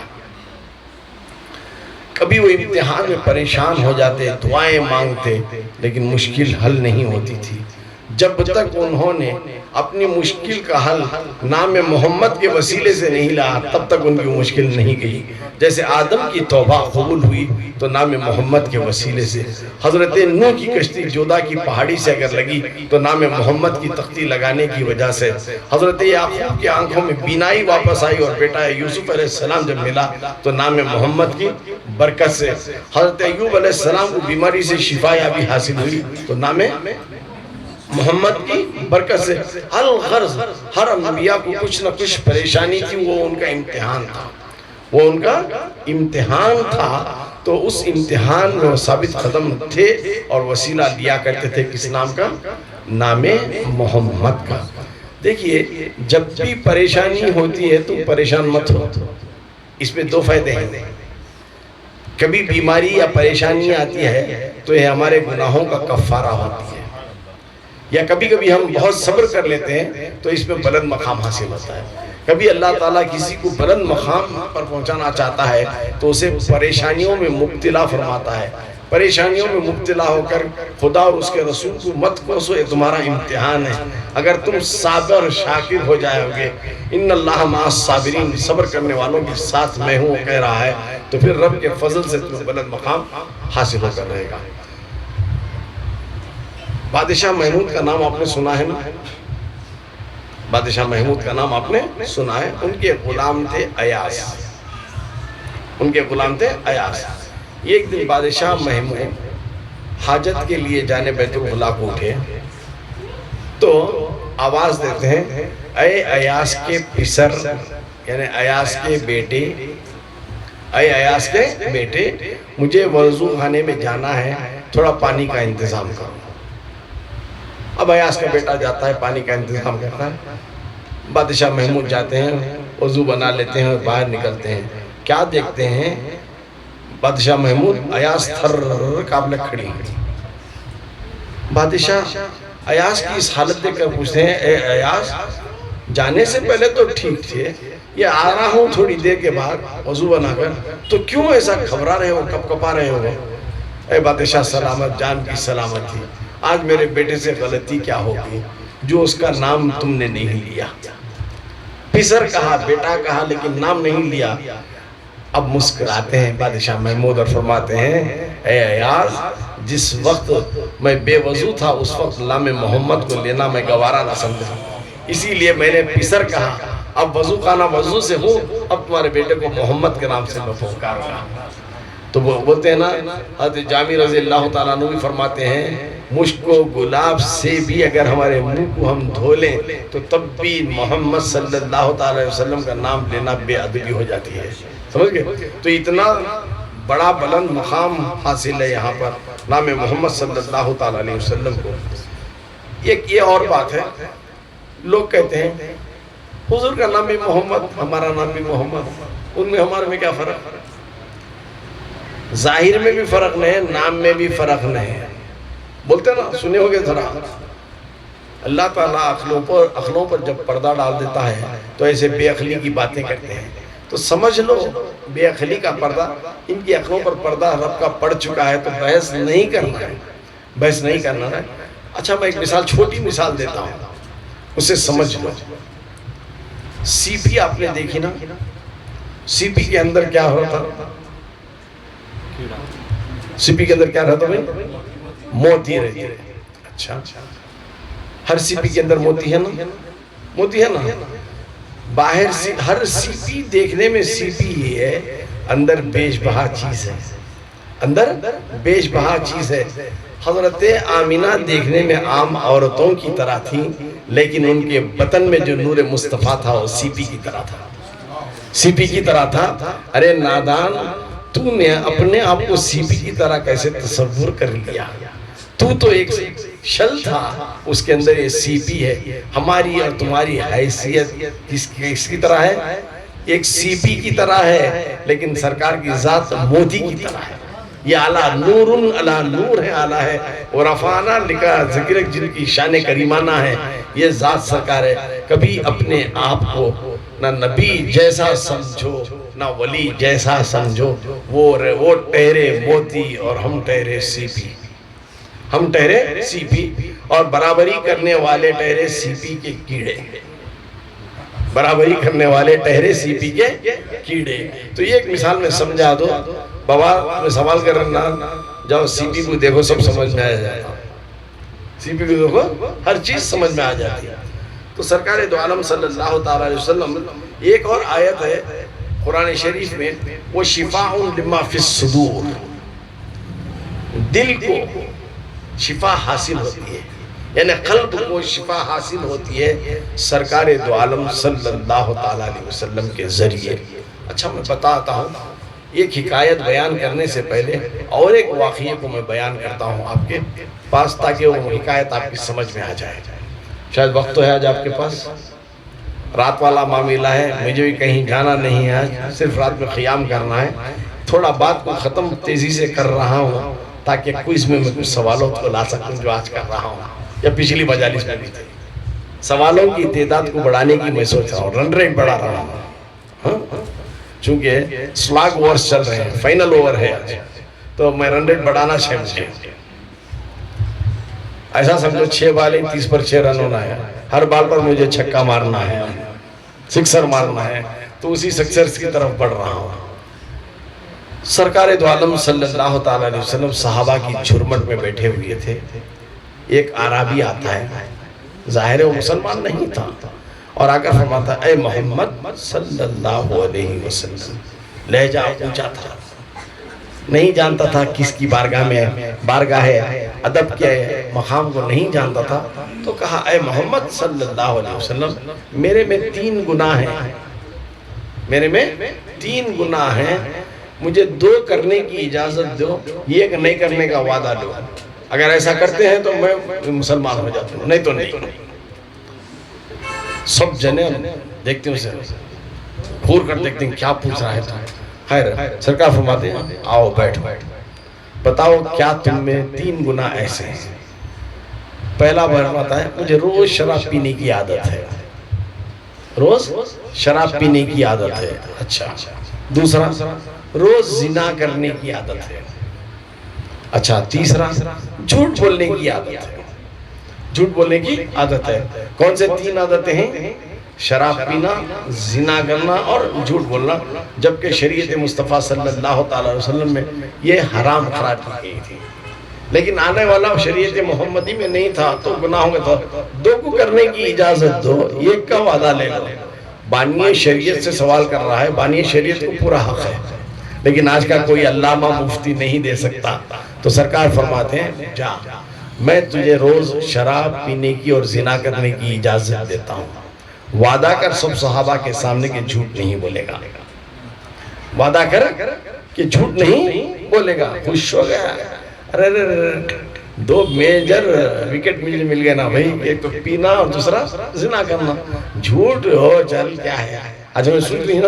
کبھی وہ امتحان میں پریشان ہو جاتے، دعائیں مانگتے، لیکن مشکل حل نہیں ہوتی تھی۔ جب تک انہوں نے اپنی مشکل کا حل نام محمد کے وسیلے سے نہیں لایا، تب تک ان کی مشکل نہیں گئی۔ جیسے آدم کی توبہ قبول ہوئی تو نام محمد کے وسیلے سے، حضرت نوح کی کشتی جودا کی پہاڑی سے اگر لگی تو نام محمد کی تختی لگانے کی وجہ سے، حضرت یعقوب کی آنکھوں میں بینائی واپس آئی اور بیٹا یوسف علیہ السلام جب ملا تو نام محمد کی برکت سے، حضرت ایوب علیہ السلام کو بیماری سے شفا یابی حاصل ہوئی تو نام محمد کی برکت سے۔ الغرض ہر انبیاء کو کچھ نہ کچھ پریشانی تھی، وہ ان کا امتحان تھا، وہ ان کا امتحان تھا، تو اس امتحان میں وہ ثابت قدم تھے اور وسیلہ لیا کرتے تھے کس نام کا؟ نام محمد کا۔ دیکھیے جب بھی پریشانی ہوتی ہے تو پریشان مت ہو، اس میں دو فائدے ہیں۔ کبھی بیماری یا پریشانی آتی ہے تو یہ ہمارے گناہوں کا کفارہ ہوتی ہے، یا کبھی کبھی ہم بہت صبر کر لیتے ہیں تو اس میں بلند مقام حاصل ہوتا ہے۔ کبھی اللہ تعالیٰ کسی کو بلند مقام پر پہنچانا چاہتا ہے تو اسے پریشانیوں میں مبتلا فرماتا ہے۔ پریشانیوں میں مبتلا ہو کر خدا اور اس کے رسول کو مت کوسو، یہ تمہارا امتحان ہے۔ اگر تم صابر شاکر ہو جائے ہوگے، ان اللہ مع الصابرین، صبر کرنے والوں کے ساتھ میں ہوں کہہ رہا ہے، تو پھر رب کے فضل سے تمہیں بلند مقام حاصل ہو کر رہے گا۔ بادشاہ محمود کا نام آپ نے سنا ہے نا؟ بادشاہ محمود کا نام آپ نے سنا ہے۔ ان کے غلام تھے ایاس، ان کے غلام تھے ایاس۔ ایک دن بادشاہ محمود حاجت کے لیے جانے بیت الخلا کو اٹھے تو آواز دیتے ہیں، اے ایاس کے پسر، یعنی ایاس کے بیٹے، اے ایاس کے بیٹے، مجھے وضو خانے میں جانا ہے، تھوڑا پانی کا انتظام کرو۔ اب ایاس کا بیٹا جاتا ہے، پانی کا انتظام کرتا ہے۔ بادشاہ محمود جاتے ہیں، وضو بنا لیتے ہیں اور باہر نکلتے ہیں، کیا دیکھتے ہیں؟ بادشاہ محمود ایاس تھر قابل کھڑی۔ بادشاہ ایاس کی اس حالت دیکھ کر پوچھتے ہیں، اے ایاس، جانے سے پہلے تو ٹھیک تھے، یہ آ رہا ہوں تھوڑی دیر کے بعد وضو بنا کر، تو کیوں ایسا گھبرا رہے ہو، کپ کپا رہے ہو؟ اے بادشاہ سلامت، جان کی سلامتی، آج میرے بیٹے سے غلطی کیا ہوگی جو اس کا نام تم نے نہیں لیا؟ پسر کہا، بیٹا کہا، لیکن نام نہیں لیا۔ اب مسکراتے ہیں بادشاہ محمود اور فرماتے ہیں، اے ایاس، جس وقت میں بے وضو تھا اس وقت نام محمد کو لینا میں گوارا نہ سمجھا، اسی لیے میں نے پسر کہا۔ اب وضو خانہ وضو سے ہوں، اب تمہارے بیٹے کو محمد کے نام سے میں پکاروں گا۔ تو وہ بولتے ہیں نا، حضرت جامی رضی اللہ تعالیٰ عنہ بھی فرماتے ہیں، مشک و گلاب سے بھی اگر ہمارے منہ کو ہم دھو لیں تو تب بھی محمد صلی اللہ علیہ وسلم کا نام لینا بے ادبی ہو جاتی ہے، سمجھ گئے؟ تو اتنا بڑا بلند مقام حاصل ہے یہاں پر نام محمد صلی اللہ علیہ وسلم کو۔ یہ اور بات ہے، لوگ کہتے ہیں حضور کا نام بھی محمد، ہمارا نام بھی محمد، ان میں ہمارے میں کیا فرق؟ ظاہر میں بھی فرق نہیں ہے، نام میں بھی فرق نہیں ہے۔ بولتے نا، سنے ہوگے ذرا، اللہ تعالیٰ عقلوں پر جب پردہ ڈال دیتا ہے تو ایسے بے عقلی کی باتیں کرتے ہیں، تو سمجھ لو بے عقلی کا پردہ، ان کی عقلوں پر پردہ رب کا پڑ چکا ہے، تو بحث نہیں کرنا ہے۔ بحث نہیں کرنا ہے. اچھا میں ایک مثال، چھوٹی مثال دیتا ہوں، اسے سمجھ لو. سی پی آپ نے دیکھی نا، سی پی کے اندر کیا ہوتا؟ سی پی کے اندر کیا رہتا بھائی؟ موتی رہتی ہے. اچھا ہر سی پی کے اندر موتی ہے نا؟ موتی ہے نا. باہر ہر سی پی دیکھنے میں سی پی ہی ہے، اندر بیش بہا چیز ہے، اندر بیش بہا چیز ہے. حضرت آمینہ دیکھنے میں عام عورتوں کی طرح تھیں، لیکن ان کے بطن میں جو نور مصطفیٰ تھا وہ سی پی کی طرح تھا، سی پی کی طرح تھا. ارے نادان، تو نے اپنے آپ کو سی پی کی طرح کیسے تصور کر لیا؟ تو ایک شل تھا، اس کے اندر یہ سی پی ہے. ہماری اور تمہاری حیثیت کس کی طرح ہے؟ ایک سی پی کی طرح ہے، لیکن سرکار کی ذات موتی کی طرح ہے. یہ اعلیٰ نورن علی نور ہے، اعلیٰ ہے. اور رفعنا لکا ذکرک، جن کی شان کریمانہ ہے، یہ ذات سرکار ہے. کبھی اپنے آپ کو نہ نبی جیسا سمجھو نہ ولی جیسا سمجھو. وہ ٹہرے موتی اور ہم ٹہرے سی پی، ہم ٹہرے سی پی، اور برابری کرنے والے ٹہرے سی پی کے کیڑے، برابری کرنے والے ٹہرے سی پی کے کیڑے. تو یہ ایک مثال میں سمجھا دو. بابا میں سوال کر رہا، جاؤ سی پی کو دیکھو، سب سمجھ میں آ جاتا. سی پی کو دیکھو، ہر چیز سمجھ میں آ جاتی ہے. تو سرکار دو عالم صلی اللہ تعالیٰ علیہ وسلم، ایک اور آیت ہے قرآن شریف میں، وہ شفاء لما فی الصدور، دل کو شفا حاصل ہوتی ہے، یعنی قلب کو شفا حاصل ہوتی ہے سرکار دو عالم صلی اللہ تعالیٰ علیہ وسلم کے ذریعے. اچھا میں بتاتا ہوں، ایک حکایت بیان کرنے سے پہلے اور ایک واقعے کو میں بیان کرتا ہوں آپ کے پاس، تاکہ وہ حکایت آپ کی سمجھ میں آ جائے. شاید وقت تو ہے آج آپ کے پاس، رات والا معاملہ ہے، مجھے بھی کہیں جانا نہیں ہے، آج صرف رات میں قیام کرنا ہے. تھوڑا بات کو ختم تیزی سے کر رہا ہوں تاکہ کوئز میں کچھ سوالوں کو لا سکوں جو آج کر رہا ہوں، یا پچھلی مجالس میں بھی تھے. سوالوں کی تعداد کو بڑھانے کی میں سوچ رہا ہوں، رن ریٹ بڑھا رہا ہوں، چونکہ سلاگ اوورز چل رہے ہیں، فائنل اوور ہے آج، تو میں رن ریٹ بڑھانا چاہیے. مجھے ایسا سمجھو 6 بالیں 30 پر 6 رن ہونا ہے، ہر بال پر مجھے چھکا مارنا ہے، سکسر مارنا ہے، تو اسی سکسرز کی طرف بڑھ رہا ہوں. سرکار دو عالم صلی اللہ تعالیٰ علیہ وسلم صحابہ کی جھرمٹ میں بیٹھے ہوئے تھے. ایک عربی آتا ہے، ظاہر وہ مسلمان نہیں تھا، اور آ کر فرماتا اے محمد صلی اللہ علیہ وسلم. لہجہ اونچا تھا، نہیں جانتا تھا کس کی بارگاہ میں بارگاہ ہے، ادب کے مقام کو نہیں جانتا تھا. تو کہا اے محمد صلی اللہ علیہ وسلم، میرے میں 3 گناہ ہیں، میرے میں 3 گناہ ہیں، مجھے 2 کرنے کی اجازت دو، 1 نہیں کرنے کا وعدہ دو. اگر ایسا کرتے ہیں تو میں مسلمان ہو جاتا ہوں، نہیں تو نہیں. سب جنے دیکھتے ہیں اسے، گھور کر دیکھتے ہیں کیا پوچھ رہا ہے تو. خیر سرکار فرماتے ہیں آؤ بیٹھو، بتاؤ کیا تم میں 3 گناہ ایسے ہیں. پہلا فرماتا ہے مجھے روز شراب پینے کی عادت ہے، روز شراب پینے کی عادت ہے. اچھا. دوسرا روز زنا کرنے کی عادت ہے. اچھا. تیسرا جھوٹ بولنے کی عادت ہے، جھوٹ بولنے کی عادت ہے. کون سے 3 عادتیں ہیں؟ شراب پینا، زنا کرنا اور جھوٹ بولنا، جبکہ شریعت مصطفیٰ صلی اللہ تعالیٰ علیہ وسلم میں یہ حرام قرار کی گئی تھی. لیکن آنے والا شریعت محمدی میں نہیں تھا، تو گناہوں میں تھا. 2 کو کرنے کی اجازت دو، 1 کا وعدہ لے لو. بانی شریعت سے سوال کر رہا ہے، بانی شریعت کو پورا حق ہے، لیکن آج کا کوئی علامہ مفتی نہیں دے سکتا. تو سرکار فرماتے ہیں جا، میں تجھے روز شراب پینے کی اور زنا کرنے کی اجازت دیتا ہوں. وعدہ کر سب صحابہ کے سامنے کہ جھوٹ نہیں بولے گا، وعدہ کر کہ جھوٹ نہیں بولے گا. خوش ہو گیا. ارے 2 میجر وکٹ مل گئے نا بھائی، ایک تو پینا اور دوسرا زنا کرنا. جھوٹ ہو چل کیا ہے. آج ہمیں سن لی نا،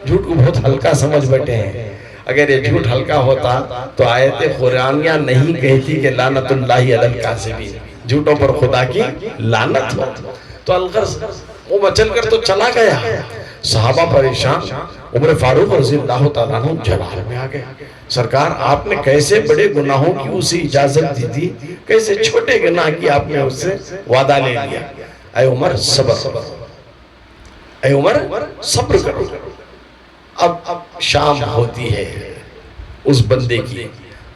جھوٹ کو بہت ہلکا سمجھ بیٹھے ہیں. اگر یہ جھوٹ ہلکا ہوتا تو آیت قرآنیہ نہیں کہتی کہ لعنت اللہ علی الکاذبین، جھوٹوں پر خدا کی لعنت ہو. تو الغرض وہ مچل کر تو چلا گیا، صحابہ پریشان، عمر فاروق رضی اللہ تعالیٰ عنہ جلال میں آ گئے، سرکار آپ نے کیسے بڑے گناہوں کی اسے اجازت دی تھی، کیسے چھوٹے گناہ کی آپ نے اس سے وعدہ لے لیا؟ اے عمر صبر کرو، اے عمر صبر کرو۔ اب شام ہوتی ہے، اس بندے کی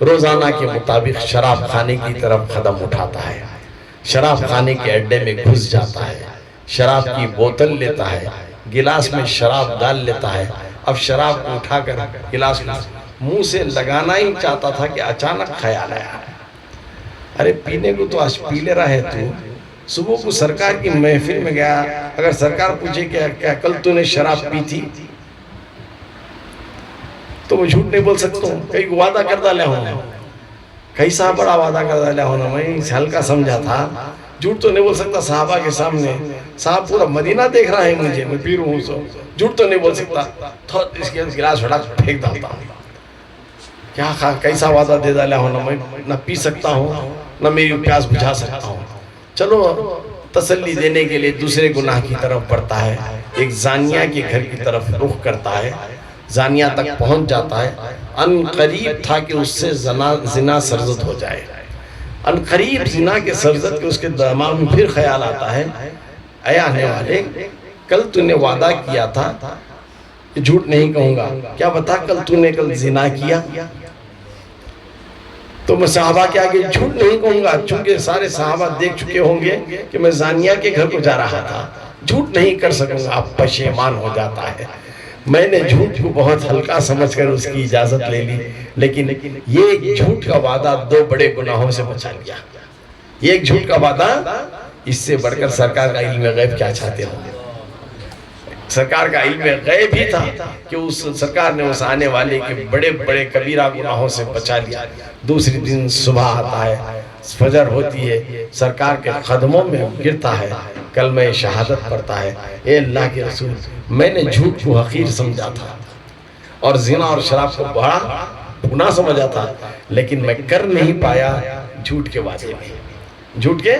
روزانہ کے مطابق شراب خانے کی طرف قدم اٹھاتا ہے، شراب خانے کے اڈے میں گھس جاتا ہے، شراب کی بوتل لیتا ہے، گلاس میں شراب ڈال لیتا ہے۔ اب شراب کو اٹھا کر گلاس منہ سے لگانا ہی چاہتا تھا کہ اچانک خیال آیا، ارے پینے کو تو آج پی لے رہا ہے تو، صبح کو سرکار کی محفل میں گیا، اگر سرکار پوچھے کہ کل تو نے شراب پی تھی تو وہ جھوٹ نہیں بول سکتا ہوں، کئی وعدہ کردہ لے ہونا، کئی صاحب بڑا وعدہ کردہ لے ہونا، میں اسے ہلکا سمجھا تھا، جھوٹ تو نہیں بول سکتا صحابہ کے سامنے، صاحب پورا مدینہ دیکھ رہا ہے مجھے، میں پی رہا ہوں سو، جھوٹ تو نہیں بول سکتا، تو اس کے گلاس اٹھا پھینک ڈالتا ہوں، کیا کیسا وعدہ دے ڈالا ہونا، میں نہ پی سکتا ہوں نہ میری پیاس بجھا سکتا ہوں۔ چلو تسلی دینے کے لیے دوسرے گناہ کی طرف بڑھتا ہے، ایک زانیہ کے گھر کی طرف رخ کرتا ہے، زانیہ تک پہنچ جاتا ہے، ان قریب تھا کہ اس سے زنا سرزد ہو جائے، ان قریب زنا کے سرزد کے اس کے دماغ میں پھر خیال آتا ہے، اے آنے والے کل تو نے وعدہ کیا تھا کہ جھوٹ نہیں کہوں گا، کیا بتا کل تو نے کل زنا کیا؟ تو میں صحابہ کے آگے جھوٹ نہیں کہوں گا، چونکہ سارے صحابہ دیکھ چکے ہوں گے کہ میں زانیہ کے گھر کو جا رہا تھا، جھوٹ نہیں کر سکوں گا، اب پشیمان ہو جاتا ہے۔ میں نے جھوٹ کو بہت ہلکا سمجھ کر اس کی اجازت لے لی، لیکن یہ ایک جھوٹ کا وعدہ دو بڑے گناہوں سے بچا لیا۔ یہ ایک جھوٹ کا وعدہ، اس سے بڑھ کر سرکار کا علم غیب کیا چاہتے ہوں؟ سرکار کا علم غیب ہی تھا کہ اس سرکار نے اس آنے والے کے بڑے بڑے کبیرہ گناہوں سے بچا لیا۔ دوسری دن صبح آتا ہے، فجر ہوتی ہے، سرکار کے قدموں میں گرتا ہے، کلمہ شہادت پڑھتا ہے، اے اللہ کے رسول میں نے جھوٹ کو حقیر سمجھا تھا اور زنا اور شراب کو بڑا گناہ سمجھا تھا، لیکن میں کر نہیں پایا جھوٹ کے وعدے میں، جھوٹ کے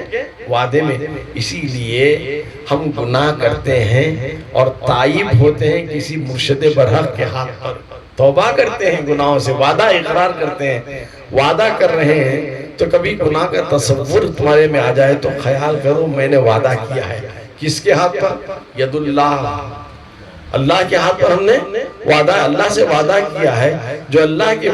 وعدے میں۔ اسی لیے ہم گناہ کرتے ہیں اور تائب ہوتے ہیں کسی مرشد برحق کے ہاتھ پر، توبہ کرتے ہیں گناہوں سے، وعدہ اقرار کرتے ہیں، وعدہ کر رہے ہیں، تو کبھی گناہ کا تصور تمہارے میں آ جائے تو خیال کرو میں نے وعدہ کیا ہے، کس کے ہاتھ پر؟ ید اللہ، اللہ کے ہاتھ پر ہم نے وعدہ، اللہ سے وعدہ کیا ہے، جو اللہ کے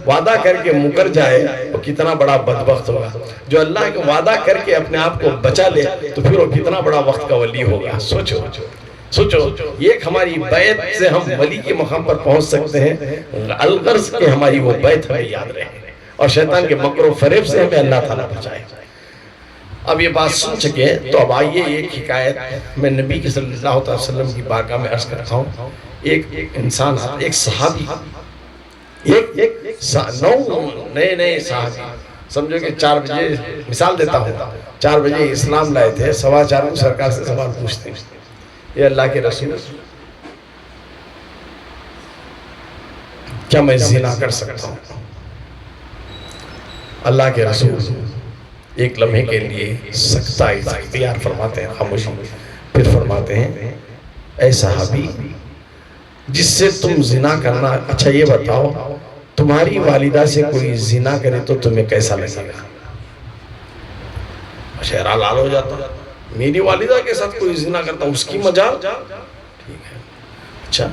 وعدہ کر کے مکر جائے وہ کتنا بڑا بدبخت ہوگا، جو اللہ کے وعدہ کر کے اپنے آپ کو بچا لے تو پھر وہ کتنا بڑا وقت کا ولی ہوگا۔ سوچو یہ ایک ہماری بیعت سے ہم ولی کے مقام پر پہنچ سکتے ہیں، الغرض کہ ہماری وہ بیعت ہمیں یاد رہے اور شیطان کے مکر و فریب سے ہمیں اللہ تعالیٰ بچائے۔ اب یہ بات سن چکے تو اب آئیے ایک حکایت میں نبی کے صلی اللہ علیہ وسلم کی بارگاہ میں عرض کرتا ہوں۔ ایک انسان، ایک صحابی، نئے صحابی، سمجھو کہ 4 بجے، مثال دیتا ہوں، 4 بجے اسلام لائے تھے، 4:15 کو سرکار سے سوال پوچھتے ہیں، اے اللہ کے رسول کیا میں زنا کر سکتا ہوں؟ اللہ کے رسول ایک لمحے کے لیے سکتہ اختیار فرماتے ہیں، خاموشی، پھر فرماتے ہیں اے صحابی جس سے تم زنا کرنا، اچھا یہ بتاؤ تمہاری والدہ سے کوئی زنا کرے تو تمہیں کیسا لگے گا؟ شہرہ لال ہو جاتا، میری والدہ کے ساتھ کوئی زنا کرتا اس کی مجال، ٹھیک ہے، اچھا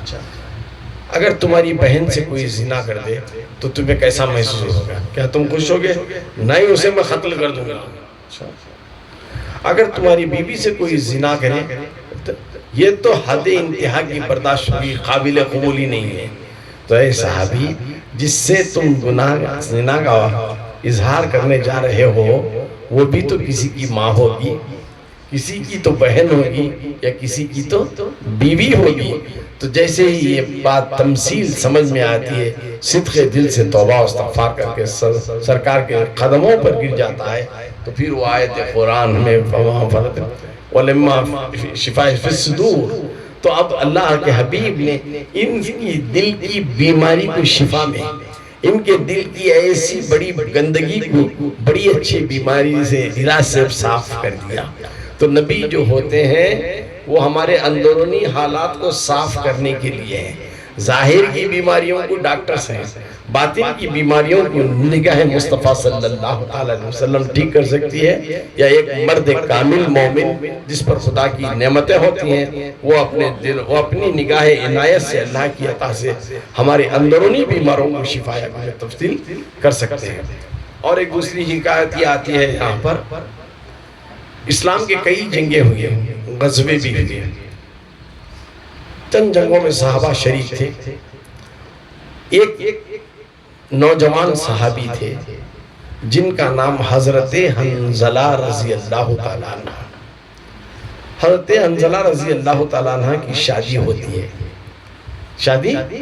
اگر تمہاری بہن سے کوئی زنا کر دے تو تمہیں کیسا محسوس ہوگا؟ کیا تم خوش ہوگے؟ نہیں، اسے میں قتل کر دوں گا۔ اگر تمہاری بیوی سے کوئی زنا کرے، یہ تو حد انتہا کی برداشت ہوگی، قابل قبول ہی نہیں ہے۔ تو اے صحابی جس سے تم زنا کا اظہار کرنے جا رہے ہو وہ بھی تو کسی کی ماں ہوگی، کسی کی تو بہن ہوگی، یا کسی کی تو بیوی ہوگی۔ تو جیسے ہی یہ بات تمثیل سمجھ میں آتی ہے، صدق دل سے توبہ و استغفار کر کے سرکار کے قدموں پر گر جاتا ہے، تو پھر وہ آیت قرآن میں وَلِمَّا شِفَاءِ فِي الصُّدُورِ، تو اب اللہ کے حبیب نے ان کی دل کی بیماری کو شفا میں، ان کے دل کی ایسی بڑی گندگی کو بڑی اچھی بیماری سے علاج سے صاف کر دیا۔ تو نبی جو ہوتے ہیں وہ ہمارے اندرونی حالات کو صاف کرنے کے لیے ہیں. ظاہر کی بیماریوں کو ڈاکٹرز ہیں، باطن کی بیماریوں کو نگاہ مصطفیٰ صلی اللہ علیہ وسلم ٹھیک کر سکتی ہے. یا ایک مرد کامل مومن جس پر خدا کی نعمتیں ہوتی ہیں، وہ اپنی نگاہ عنایت سے اللہ کی عطا سے ہمارے اندرونی بیماروں کو شفا میں تبدیل کر سکتے ہیں. اور ایک دوسری حکایت یہ آتی ہے یہاں پر، اسلام کے کئی جنگیں ہوئی ہیں، غزوے بھی ہوئے ہیں. چند جنگوں میں صحابہ شریک تھے. ایک نوجوان صحابی تھے جن کا نام حضرت حنظلہ رضی اللہ تعالیٰ عنہ. حضرت حنظلہ رضی اللہ تعالیٰ عنہ کی شادی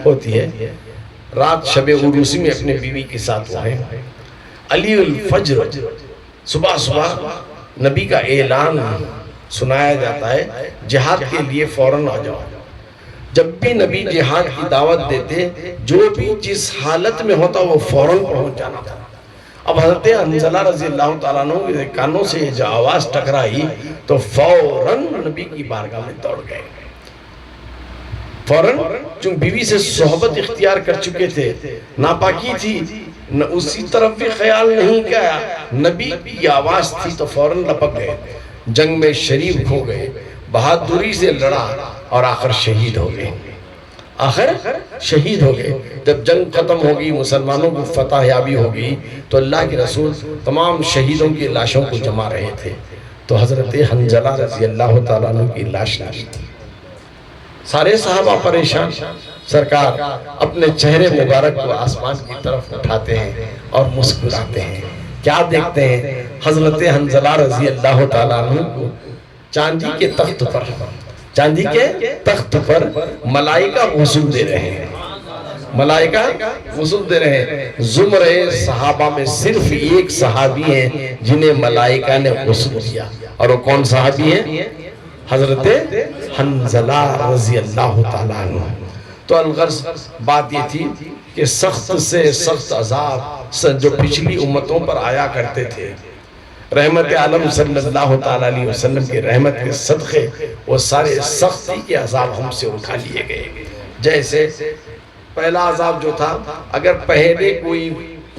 ہوتی ہے. رات شب عروسی میں اپنے بیوی کے ساتھ ہوئے. علی الفجر صبح نبی کا اعلان سنایا جاتا ہے، جہاد کے لیے فوراً آ جاؤ. جب بھی نبی جہاد کی دعوت دیتے، جو بھی جس حالت میں ہوتا وہ فوراً پہنچ جانا تھا. اب حضرت حنظلہ رضی اللہ تعالیٰ عنہ کے کانوں سے جو آواز ٹکرائی تو فوراً نبی کی بارگاہ میں دوڑ گئے. فوراً چونکہ بیوی سے صحبت اختیار کر چکے تھے، ناپاکی تھی، اسی طرف بھی خیال نہیں کیا، نبی کی آواز تھی تو فوراً لپک گئے. جنگ میں شریک ہو گئے، بہادری سے لڑا اور آخر شہید ہو گئے. جب جنگ ختم ہوگی، مسلمانوں کو فتح یابی ہوگی، تو اللہ کے رسول تمام شہیدوں کی لاشوں کو جما رہے تھے. تو حضرت حنظلہ رضی اللہ تعالیٰ عنہ کی لاش نہیں تھی. سارے صحابہ پریشان. سرکار اپنے چہرے مبارک کو آسمان کی طرف اٹھاتے ہیں اور مسکراتے ہیں. کیا دیکھتے ہیں؟ حضرت حنظلہ رضی اللہ تعالیٰ عنہ کو چاندی کے تخت پر ملائکہ غسل دے رہے ہیں. زمرے صحابہ میں صرف ایک صحابی ہیں جنہیں ملائکہ نے غسل دیا، اور وہ کون صحابی ہیں؟ حضرت حنظلہ رضی اللہ تعالیٰ عنہ. تو الغرض بات یہ تھی کہ سخت سے سخت عذاب جو پچھلی امتوں پر آیا کرتے تھے، رحمت عالم صلی اللہ علیہ وسلم کے رحمت کے صدقے وہ سارے سختی کے عذاب ہم سے اٹھا لیے گئے. جیسے پہلا عذاب جو تھا، اگر پہلے کوئی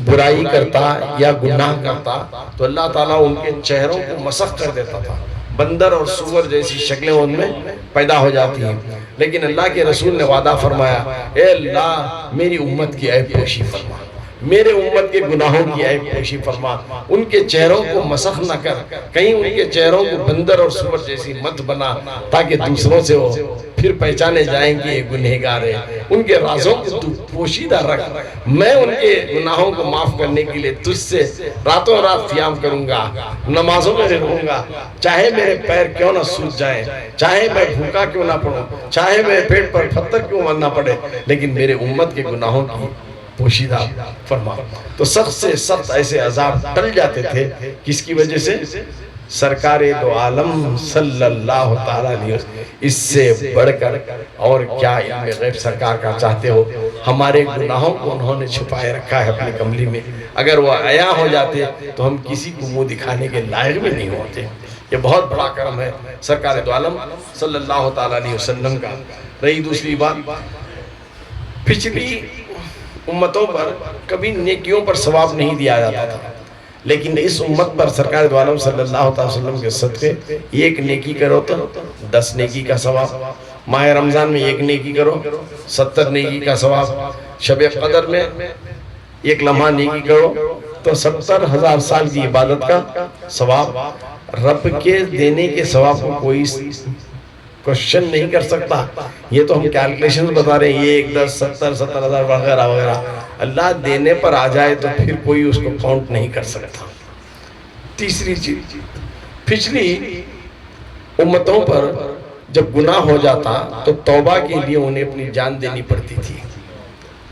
برائی کرتا یا گناہ کرتا تو اللہ تعالیٰ ان کے چہروں کو مسخ کر دیتا تھا، بندر اور سور جیسی شکلیں ان میں پیدا ہو جاتی ہیں. لیکن اللہ کے رسول نے وعدہ فرمایا، اے اللہ میری امت کی عیب پوشی فرما، میرے امت کے گناہوں کی عیب پوشی فرما، ان کے چہروں کو مسخ نہ کر، کہیں ان کے چہروں کو بندر اور سور جیسی مت بنا، تاکہ دوسروں سے وہ پھر پہچانے جائیں کہ یہ گنہگار ہے. ان کے رازوں کو تو پوشیدہ رکھ. میں ان کے گناہوں کو معاف کرنے کے لیے تجھ سے راتوں رات قیام کروں گا، نمازوں میں رہوں گا، چاہے میرے پیر کیوں نہ سوج جائیں، چاہے میں بھوکا کیوں نہ پڑوں، چاہے میرے پیٹ پر پتھر کیوں مرنا پڑے، لیکن میرے امت کے گناہوں کی پوشیدہ فرما. تو سخت سے سخت ایسے عذاب ٹل جاتے تھے. کس کی وجہ سے؟ سرکار دو عالم صلی اللہ تعالیٰ علیہ وسلم. اس سے بڑھ کر اور کیا علم غیب سرکار کا چاہتے ہو؟ ہمارے گناہوں کو انہوں نے چھپائے رکھا ہے اپنی کملی میں. اگر وہ عیاں ہو جاتے تو ہم کسی کو منہ دکھانے کے لائق بھی نہیں ہوتے. یہ بہت بڑا کرم ہے سرکار دو عالم صلی اللہ تعالیٰ علیہ وسلم کا. رہی دوسری بات، پچھلی امتوں پر کبھی نیکیوں پر ثواب نہیں دیا جاتا تھا، لیکن اس امت پر سرکار دو عالم صلی اللہ علیہ وسلم کے صدقے ایک نیکی کرو تو 10 نیکی کا ثواب. ماہ رمضان میں ایک نیکی کرو 70 نیکی کا ثواب. شب قدر میں ایک لمحہ نیکی کرو تو 70,000 سال کی عبادت کا ثواب. رب کے دینے کے ثواب کو کوئی کوشچن نہیں کر سکتا. یہ تو ہم کیلکولیشن بتا رہے ہیں، یہ 1 10 70 70,000 وغیرہ وغیرہ. اللہ دینے پر آ جائے تو پھر کوئی اس کو کاؤنٹ نہیں کر سکتا. تیسری چیز، پچھلی امتوں پر جب گناہ ہو جاتا تو توبہ کے لیے انہیں اپنی جان دینی پڑتی تھی.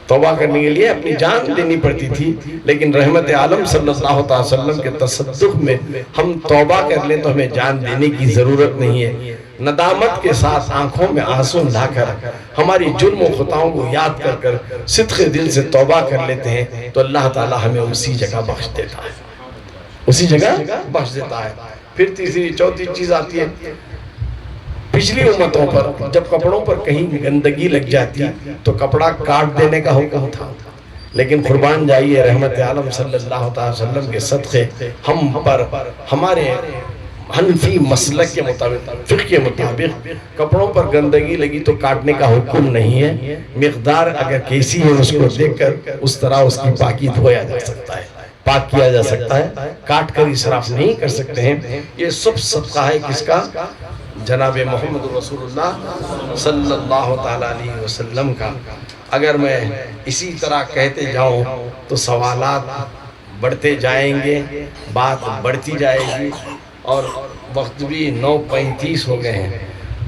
توبہ کرنے کے لیے اپنی جان دینی پڑتی تھی. لیکن رحمت عالم صلی اللہ علیہ وسلم کے تصدق میں ہم توبہ کر لیں تو ہمیں جان دینے کی ضرورت نہیں ہے. ندامت کے ساتھ آنکھوں میں آنسو لا کر ہماری جرم و خطاؤں کو یاد کر کر صدق دل سے توبہ کر لیتے ہیں تو اللہ تعالی ہمیں اسی جگہ بخش دیتا ہے، اسی جگہ بخش دیتا ہے. پھر تیسری چوتھی چیز آتی ہے، پچھلی امتوں پر جب کپڑوں پر کہیں گندگی لگ جاتی تو کپڑا کاٹ دینے کا حکم تھا، لیکن قربان جائیے رحمت عالم صلی اللہ علیہ وسلم کے صدقے ہم پر ہمارے حنفی مسلک کے مطابق، فقہ کے مطابق کپڑوں پر گندگی لگی تو کاٹنے کا حکم نہیں ہے، مقدار اگر کیسی ہے اس کو دیکھ کر اس طرح اس کی پاکی دھویا جا سکتا ہے، پاک کیا جا سکتا ہے، کاٹ کر اسراف نہیں کر سکتے ہیں۔ یہ سب صدقہ ہے کس کا؟ جناب محمد رسول اللہ صلی اللہ علیہ وسلم کا۔ اگر میں اسی طرح کہتے جاؤں تو سوالات بڑھتے جائیں گے، بات بڑھتی جائے گی، اور وقت بھی 9:35 ہو گئے ہیں،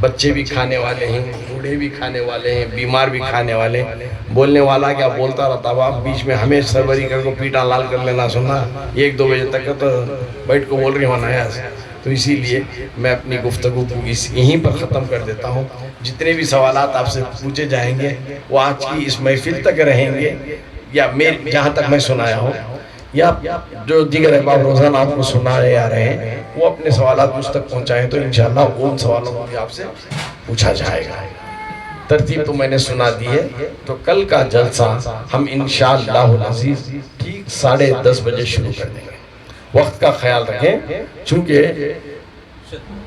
بچے بھی کھانے والے ہیں، بوڑھے بھی کھانے والے ہیں، بیمار بھی کھانے والے ہیں، بولنے والا کیا بولتا رہتا ہے، آپ بیچ میں ہمیں سربری کر کو پیٹا لال کر لینا سننا 1-2 بجے تک تو بیٹھ کو بول رہے ہونا ہے۔ تو اسی لیے میں اپنی گفتگو کو یہیں پر ختم کر دیتا ہوں۔ جتنے بھی سوالات آپ سے پوچھے جائیں گے وہ آج کی اس محفل تک رہیں گے، یا جہاں تک میں سنایا ہوں، یا جو دیگر احباب روزانہ آپ کو سنائے آ رہے ہیں وہ اپنے سوالات مجھ تک پہنچائیں تو انشاءاللہ ان سوالوں کو بھی آپ سے پوچھا جائے گا۔ ترتیب تو میں نے سنا دی ہے، تو کل کا جلسہ ہم انشاءاللہ العزیز ٹھیک 10:30 بجے شروع کر دیں گے۔ وقت کا خیال رکھیں، چونکہ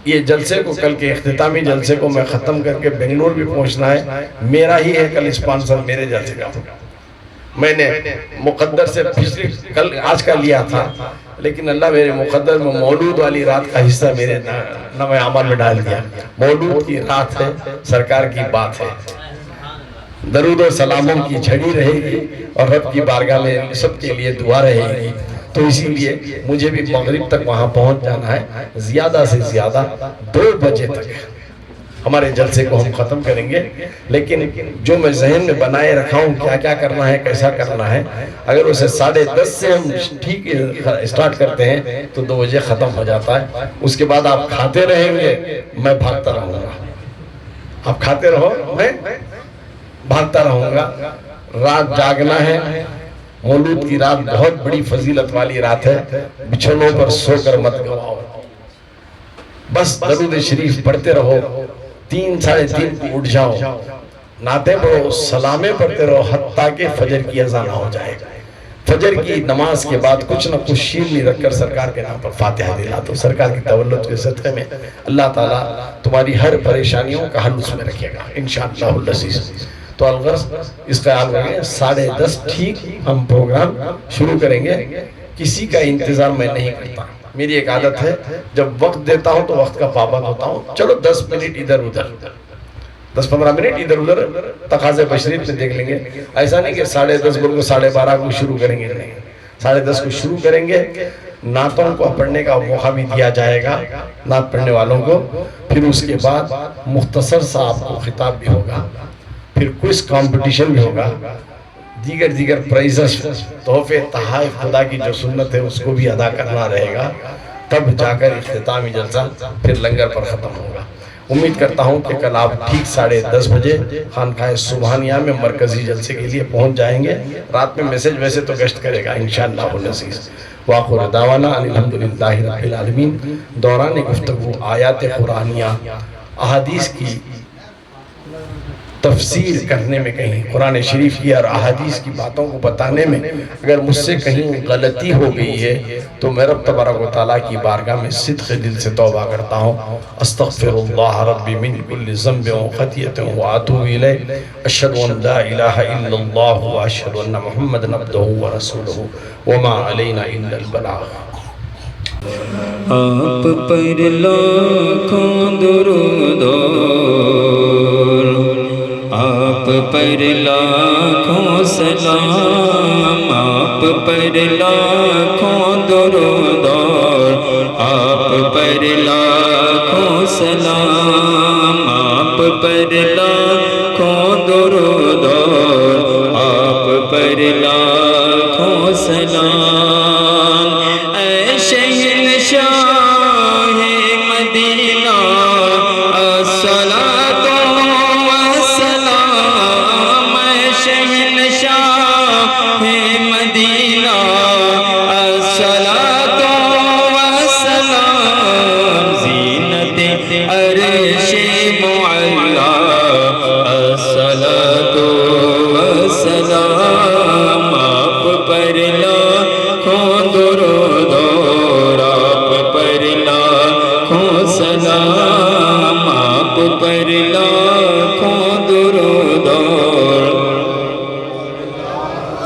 یہ جلسے کو کل کے اختتامی جلسے کو میں ختم کر کے بنگلور بھی پہنچنا ہے، میرا ہی ہے کل اسپانسر میرے جلسے کا، میں نے مقدر سے کل آج کا لیا تھا، لیکن اللہ میرے مقدر میں مولود والی رات کا حصہ میرے نام عمل میں ڈال دیا۔ مولود کی رات ہے، سرکار کی بات ہے، درود و سلاموں کی جھڑی رہے گی اور رب کی بارگاہ میں سب کے لیے دعا رہے گی، تو اسی لیے مجھے بھی مغرب تک وہاں پہنچ جانا ہے، زیادہ سے زیادہ 2 بجے تک ہمارے جلسے کو ہم ختم کریں گے۔ لیکن جو میں ذہن میں بنائے رکھا ہوں کیا کیا کرنا ہے، کیسا کرنا ہے، اگر اسے 10:30 سے ہم ٹھیک اسٹارٹ کرتے ہیں تو 2 بجے ختم ہو جاتا ہے۔ اس کے بعد آپ کھاتے رہیں گے، میں بھاگتا رہوں گا، آپ کھاتے رہو، میں بھاگتا رہوں گا۔ رات جاگنا ہے، مولود کی رات بہت بڑی فضیلت والی رات ہے، بچھونوں پر سو کر مت گواؤ، بس درود شریف پڑھتے رہو، 3-3:30 کو اٹھ جاؤ، نعتیں پڑھو، سلامیں پڑھتے رہو، حتیٰ کہ فجر کی اذان ہو جائے۔ فجر کی نماز کے بعد کچھ نہ کچھ شیرنی رکھ کر سرکار کے نام پر فاتحہ دلا دو، سرکار کی تولد کے صدقے میں اللہ تعالیٰ تمہاری ہر پریشانیوں کا حل اس میں رکھے گا انشاءاللہ العزیز۔ تو الغرض اس خیال رکھیں 10:30 ٹھیک ہم پروگرام شروع کریں گے، کسی کا انتظار میں نہیں کرتا، میری ایک عادت ہے جب وقت دیتا ہوں تو وقت کا پابند ہوتا ہوں، چلو 10 منٹ ادھر ادھر، 10-15 منٹ ادھر ادھر تقاضے بشریت میں دیکھ لیں گے، ایسا نہیں کہ 10:30 بول کو 12:30 کو شروع کریں گے، نہیں 10:30 کو شروع کریں گے، نعتوں کو پڑھنے کا موقع بھی دیا جائے گا نعت پڑھنے والوں کو، پھر اس کے بعد مختصر سا آپ کو خطاب بھی ہوگا، پھر کوئز کمپٹیشن بھی ہوگا، دیگر پرائزز، تحفے تحائف خدا کی جو سنت ہے اس کو بھی ادا کرنا رہے گا، تب جا کر اختتامی جلسہ پھر لنگر پر ختم ہوگا۔ امید کرتا ہوں کہ کل آپ ٹھیک 10:30 بجے خانقاہ سبحانیہ میں مرکزی جلسے کے لیے پہنچ جائیں گے۔ رات میں میسج ویسے تو گشت کرے گا انشاءاللہ العزیز۔ وآخر دعوانا الحمدللہ رب العالمین۔ دوران گفتگو آیات قرآنیہ، احادیث کی تفسیر کرنے میں، کہیں قرآن شریف کی اور احادیث کی باتوں کو بتانے میں اگر مجھ سے کہیں غلطی ہو گئی ہے تو میں رب تبارک و تعالیٰ کی بارگاہ میں صدق دل سے توبہ کرتا ہوں۔ استغفر اللہ ربی من کل ذنب و خطیۃ و اتوب الیہ، اشہد ان لا الہ الا اللہ و اشہد ان محمد عبدہ و رسولہ وما علینا الا البلاغ۔ آپ پر لاکھوں درود، آپ پر لاکھوں سلام، آپ پر لاکھوں درود، آپ پر لاکھوں سلام، آپ پر لاکھوں درود، آپ پر لاکھوں سلام۔ اے شہنشاہ مدینہ الصلاۃ والسلام، اے شہنشاہ مدینہ الصلاۃ والسلام، زینت عرش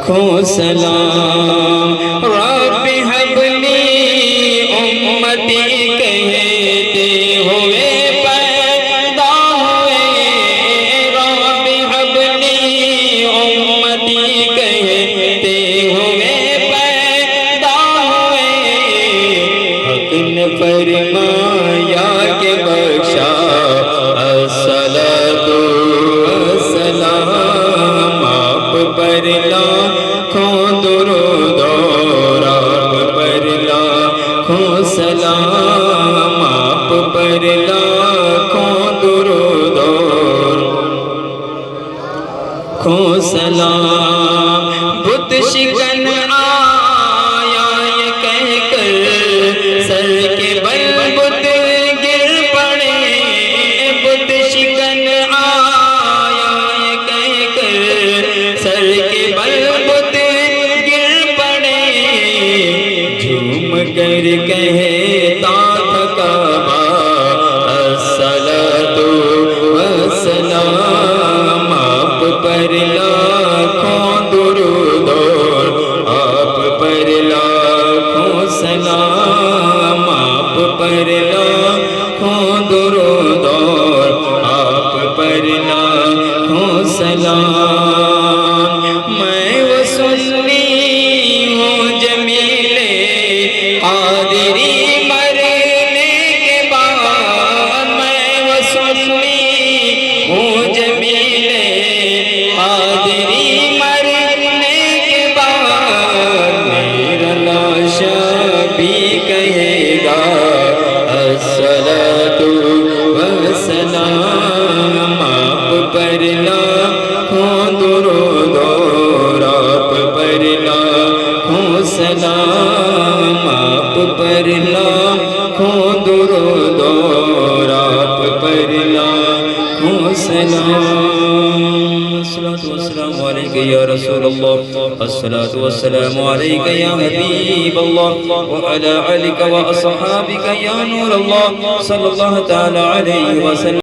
سلام رب حب لی امتی کہتے ہوئے پیدا ہوئے رب حب لی امتی کہتے ہوئے پیدا ہوئے حق نے فرمایا کہ بخشا الصلاۃ والسلام آپ پر لاکھوں درود اور آپ پر لاکھوں سلام آپ پر لاکھوں درود اور لاکھوں سلام بت شکن آیا یہ کہہ کر سر کے بل بت گر پڑے بت شکن آیا یہ کہہ کر سر کے بل بت گر پڑے جھوم کر کہتا تھا کعبہ الصلاۃ والسلام آپ پر لاکھوں درود اور آپ پر لاکھوں سلام آپ پر لاکھوں درود اور آپ پر لاکھوں سلام میں وہ سنی ہوں جمیل قادری مرنے کے بعد میں وہ سنی ہوں جمیل قادری مرنے کے بعد میرا لاشا بھی کہے گا الصلاۃ والسلام آپ پر لاکھوں درود اور آپ پر لاکھوں سلام آپ پر لاکھوں درود اور آپ پر لاکھوں سلام الصلاۃ والسلام علیک یا رسول اللہ الصلاۃ والسلام علیک یا حبیب اللہ وعلی آلک واصحابک یا نور اللہ صلی اللہ تعالی علیہ وسلم